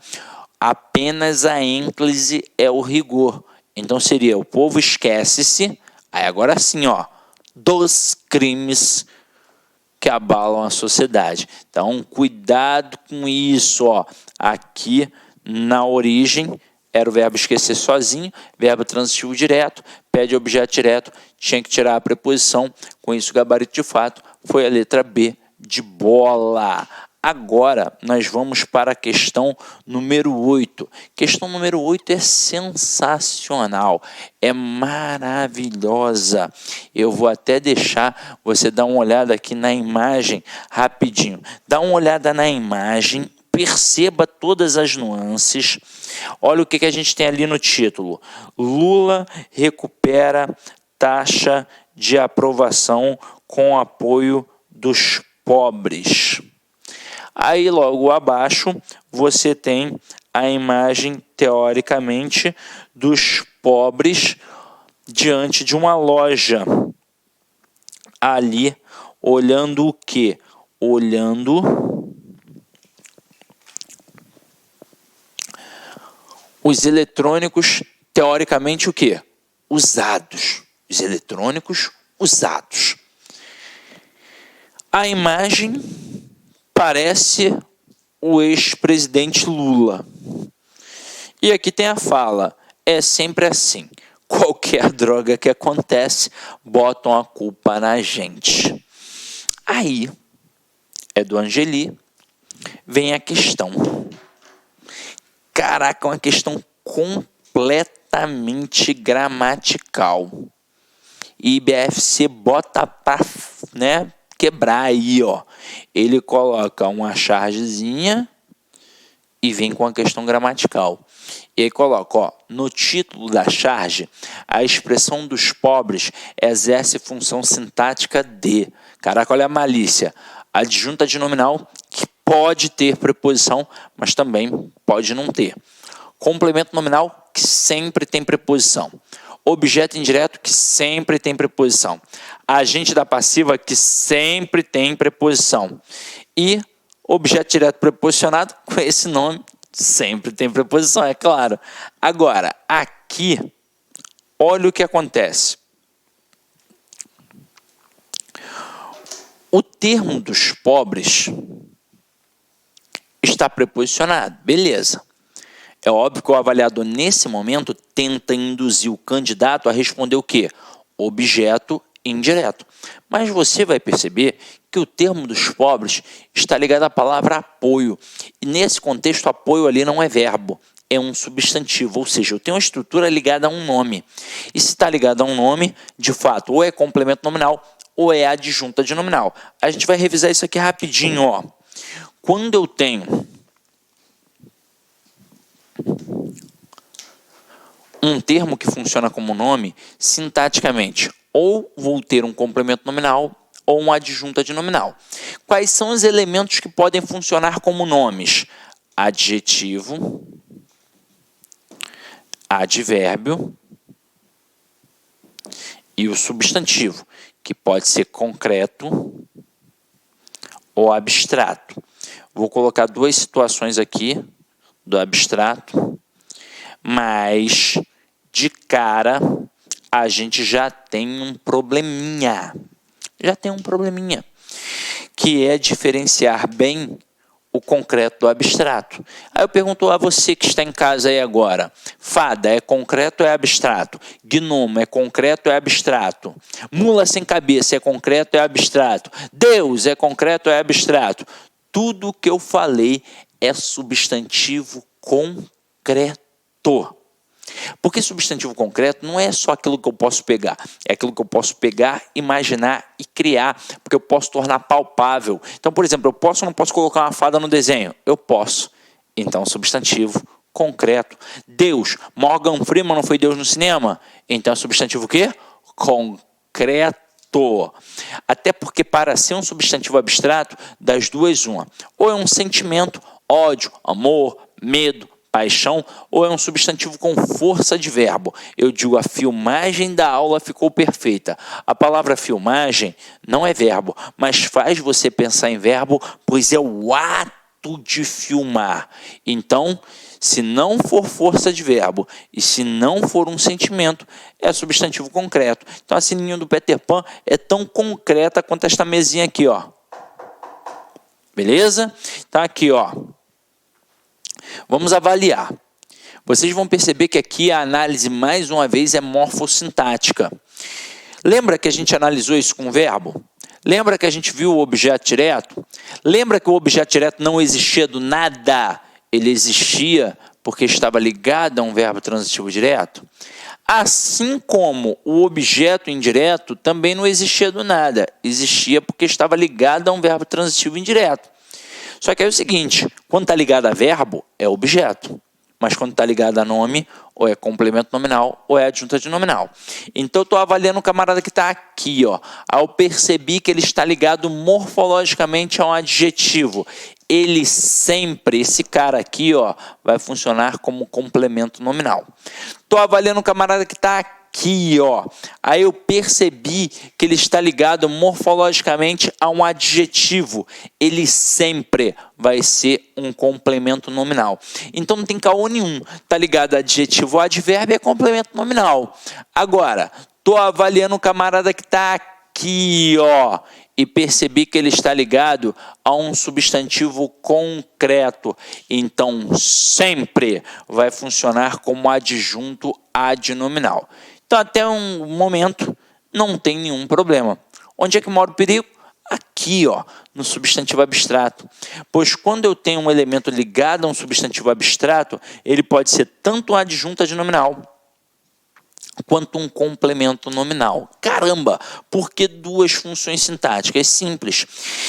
apenas a ênclise é o rigor. Então seria: o povo esquece-se, aí agora sim, dos crimes que abalam a sociedade. Então, cuidado com isso, Aqui na origem era o verbo esquecer sozinho, verbo transitivo direto, pede objeto direto, tinha que tirar a preposição. Com isso, o gabarito de fato foi a letra B de bola. Agora, nós vamos para a questão número 8. Questão número 8 é sensacional, é maravilhosa. Eu vou até deixar você dar uma olhada aqui na imagem rapidinho. Dá uma olhada na imagem, perceba todas as nuances. Olha o que a gente tem ali no título. Lula recupera taxa de aprovação com apoio dos pobres. Aí, logo abaixo, você tem a imagem, teoricamente, dos pobres diante de uma loja. Ali, olhando o quê? Olhando os eletrônicos, teoricamente, o quê? Usados. Os eletrônicos usados. A imagem parece o ex-presidente Lula. E aqui tem a fala: é sempre assim. Qualquer droga que acontece, botam a culpa na gente. Aí, é do Angeli, vem a questão. Caraca, uma questão completamente gramatical. E IBFC bota para, quebrar aí, Ele coloca uma chargezinha e vem com a questão gramatical. E aí coloca, no título da charge, a expressão dos pobres exerce função sintática de. Caraca, olha a malícia. Adjunta de nominal que pode ter preposição, mas também pode não ter. Complemento nominal que sempre tem preposição. Objeto indireto que sempre tem preposição. Agente da passiva que sempre tem preposição. E objeto direto preposicionado com esse nome sempre tem preposição, é claro. Agora, aqui, olha o que acontece. O termo dos pobres está preposicionado, beleza. É óbvio que o avaliador, nesse momento, tenta induzir o candidato a responder o quê? Objeto indireto. Mas você vai perceber que o termo dos pobres está ligado à palavra apoio. E nesse contexto, apoio ali não é verbo, é um substantivo. Ou seja, eu tenho uma estrutura ligada a um nome. E se está ligado a um nome, de fato, ou é complemento nominal ou é adjunta de nominal. A gente vai revisar isso aqui rapidinho. Quando eu tenho um termo que funciona como nome, sintaticamente, ou vou ter um complemento nominal ou uma adjunta de nominal. Quais são os elementos que podem funcionar como nomes? Adjetivo, advérbio e o substantivo, que pode ser concreto ou abstrato. Vou colocar duas situações aqui do abstrato, mas de cara a gente já tem um probleminha. Que é diferenciar bem o concreto do abstrato. Aí eu pergunto a você que está em casa aí agora: fada é concreto ou é abstrato? Gnomo é concreto ou é abstrato? Mula sem cabeça é concreto ou é abstrato? Deus é concreto ou é abstrato? Tudo que eu falei é substantivo concreto. Porque substantivo concreto não é só aquilo que eu posso pegar, é aquilo que eu posso pegar, imaginar e criar, porque eu posso tornar palpável. Então, por exemplo, eu posso ou não posso colocar uma fada no desenho? Eu posso. Então, substantivo concreto. Deus, Morgan Freeman não foi Deus no cinema? Então, substantivo o quê? Concreto. Até porque, para ser um substantivo abstrato, das duas uma. Ou é um sentimento, ódio, amor, medo, paixão, ou é um substantivo com força de verbo? Eu digo, a filmagem da aula ficou perfeita. A palavra filmagem não é verbo, mas faz você pensar em verbo, pois é o ato de filmar. Então, se não for força de verbo e se não for um sentimento, é substantivo concreto. Então, a sininho do Peter Pan é tão concreta quanto esta mesinha aqui, ó. Beleza? Então, aqui, ó. Vamos avaliar. Vocês vão perceber que aqui a análise, mais uma vez, é morfossintática. Lembra que a gente analisou isso com o verbo? Lembra que a gente viu o objeto direto? Lembra que o objeto direto não existia do nada? Ele existia porque estava ligado a um verbo transitivo direto? Assim como o objeto indireto também não existia do nada. Existia porque estava ligado a um verbo transitivo indireto. Só que é o seguinte, quando está ligado a verbo, é objeto. Mas quando está ligado a nome, ou é complemento nominal, ou é adjunta de nominal. Então, eu estou avaliando o camarada que está aqui, ó. Ao perceber que ele está ligado morfologicamente a um adjetivo, ele sempre, esse cara aqui, ó, vai funcionar como complemento nominal. Estou avaliando o camarada que está aqui, ó. Aí eu percebi que ele está ligado morfologicamente a um adjetivo. Ele sempre vai ser um complemento nominal. Então não tem caô nenhum. Está ligado a adjetivo ou advérbio, é complemento nominal. Agora, estou avaliando o camarada que está aqui, ó, e percebi que ele está ligado a um substantivo concreto. Então, sempre vai funcionar como adjunto adnominal. Então, até um momento, não tem nenhum problema. Onde é que mora o perigo? Aqui, ó, no substantivo abstrato. Pois quando eu tenho um elemento ligado a um substantivo abstrato, ele pode ser tanto um adjunto adnominal quanto um complemento nominal. Caramba, por que duas funções sintáticas? É simples.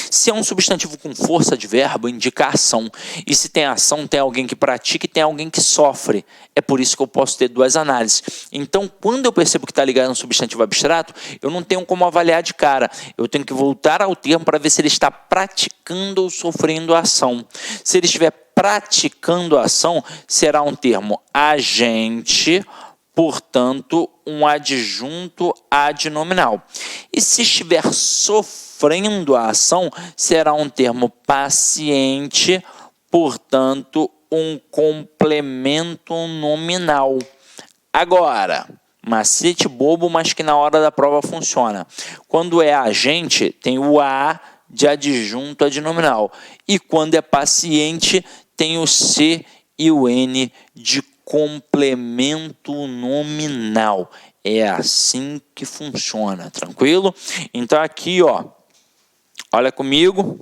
Se é um substantivo com força de verbo, indica ação. E se tem ação, tem alguém que pratica e tem alguém que sofre. É por isso que eu posso ter duas análises. Então, quando eu percebo que está ligado a um substantivo abstrato, eu não tenho como avaliar de cara. Eu tenho que voltar ao termo para ver se ele está praticando ou sofrendo a ação. Se ele estiver praticando a ação, será um termo agente, portanto, um adjunto adnominal. E se estiver sofrendo a ação, será um termo paciente, portanto, um complemento nominal. Agora, macete bobo, mas que na hora da prova funciona. Quando é agente, tem o A de adjunto adnominal. E quando é paciente, tem o C e o N de complemento nominal. É assim que funciona, tranquilo? Então aqui, ó, olha comigo.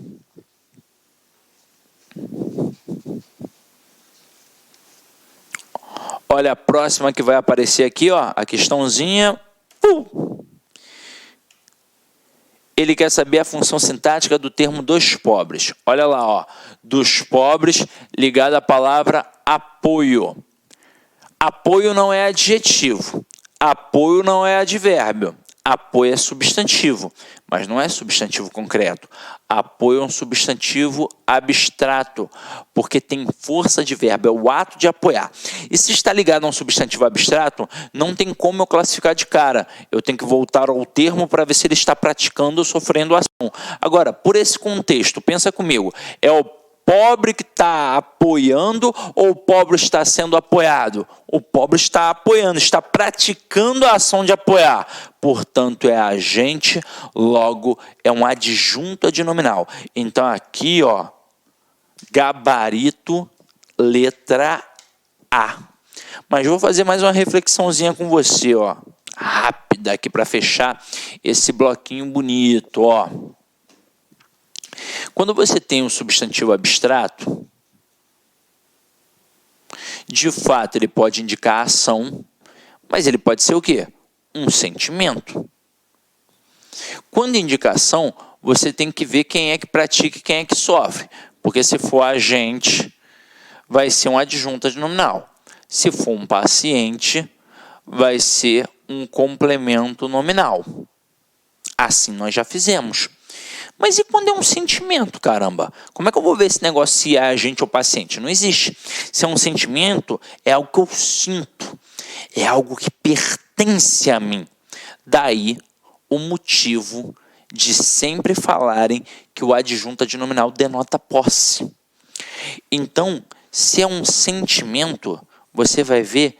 Olha a próxima que vai aparecer aqui, ó, a questãozinha. Ele quer saber a função sintática do termo dos pobres. Olha lá, ó, dos pobres ligado à palavra apoio. Apoio não é adjetivo, apoio não é advérbio, apoio é substantivo, mas não é substantivo concreto. Apoio é um substantivo abstrato, porque tem força de verbo, é o ato de apoiar. E se está ligado a um substantivo abstrato, não tem como eu classificar de cara. Eu tenho que voltar ao termo para ver se ele está praticando ou sofrendo ação. Agora, por esse contexto, pensa comigo, é o pobre que está apoiando ou o pobre está sendo apoiado? O pobre está apoiando, está praticando a ação de apoiar. Portanto, é agente, logo é um adjunto adnominal. Então, aqui, ó, gabarito, letra A. Mas vou fazer mais uma reflexãozinha com você, ó, rápida aqui para fechar esse bloquinho bonito, ó. Quando você tem um substantivo abstrato, de fato ele pode indicar ação, mas ele pode ser o quê? Um sentimento. Quando indica ação, você tem que ver quem é que pratica e quem é que sofre. Porque se for agente, vai ser um adjunto adnominal. Se for um paciente, vai ser um complemento nominal. Assim nós já fizemos. Mas e quando é um sentimento, caramba? Como é que eu vou ver esse negócio se é agente ou paciente? Não existe. Se é um sentimento, é algo que eu sinto. É algo que pertence a mim. Daí o motivo de sempre falarem que o adjunto adnominal denota posse. Então, se é um sentimento, você vai ver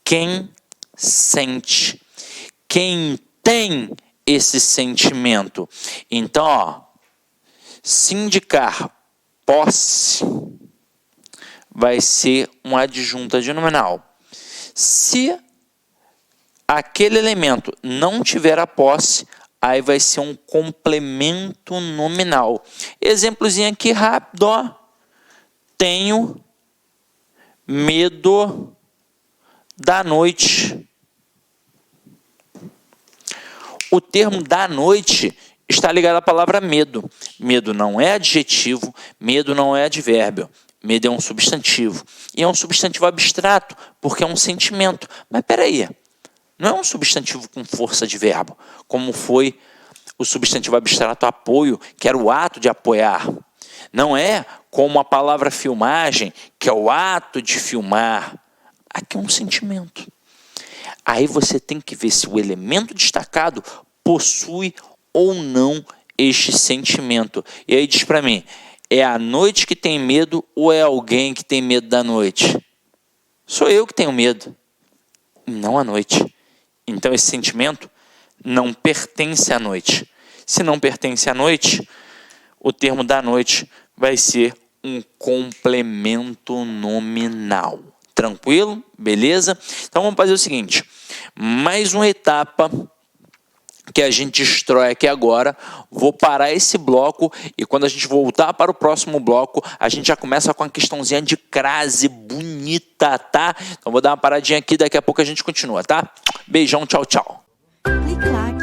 quem sente, quem tem esse sentimento. Então, ó, se indicar posse, vai ser um adjunto adnominal. Se aquele elemento não tiver a posse, aí vai ser um complemento nominal. Exemplozinho aqui rápido, ó. Tenho medo da noite. O termo da noite está ligado à palavra medo. Medo não é adjetivo, medo não é advérbio. Medo é um substantivo. E é um substantivo abstrato, porque é um sentimento. Mas peraí, não é um substantivo com força de verbo, como foi o substantivo abstrato apoio, que era o ato de apoiar. Não é como a palavra filmagem, que é o ato de filmar. Aqui é um sentimento. Aí você tem que ver se o elemento destacado possui ou não este sentimento. E aí diz para mim, é a noite que tem medo ou é alguém que tem medo da noite? Sou eu que tenho medo, não a noite. Então esse sentimento não pertence à noite. Se não pertence à noite, o termo da noite vai ser um complemento nominal. Tranquilo? Beleza? Então vamos fazer o seguinte, mais uma etapa que a gente destrói aqui agora. Vou parar esse bloco e quando a gente voltar para o próximo bloco, a gente já começa com uma questãozinha de crase bonita, tá? Então vou dar uma paradinha aqui, daqui a pouco a gente continua, tá? Beijão, tchau, tchau. Clique like.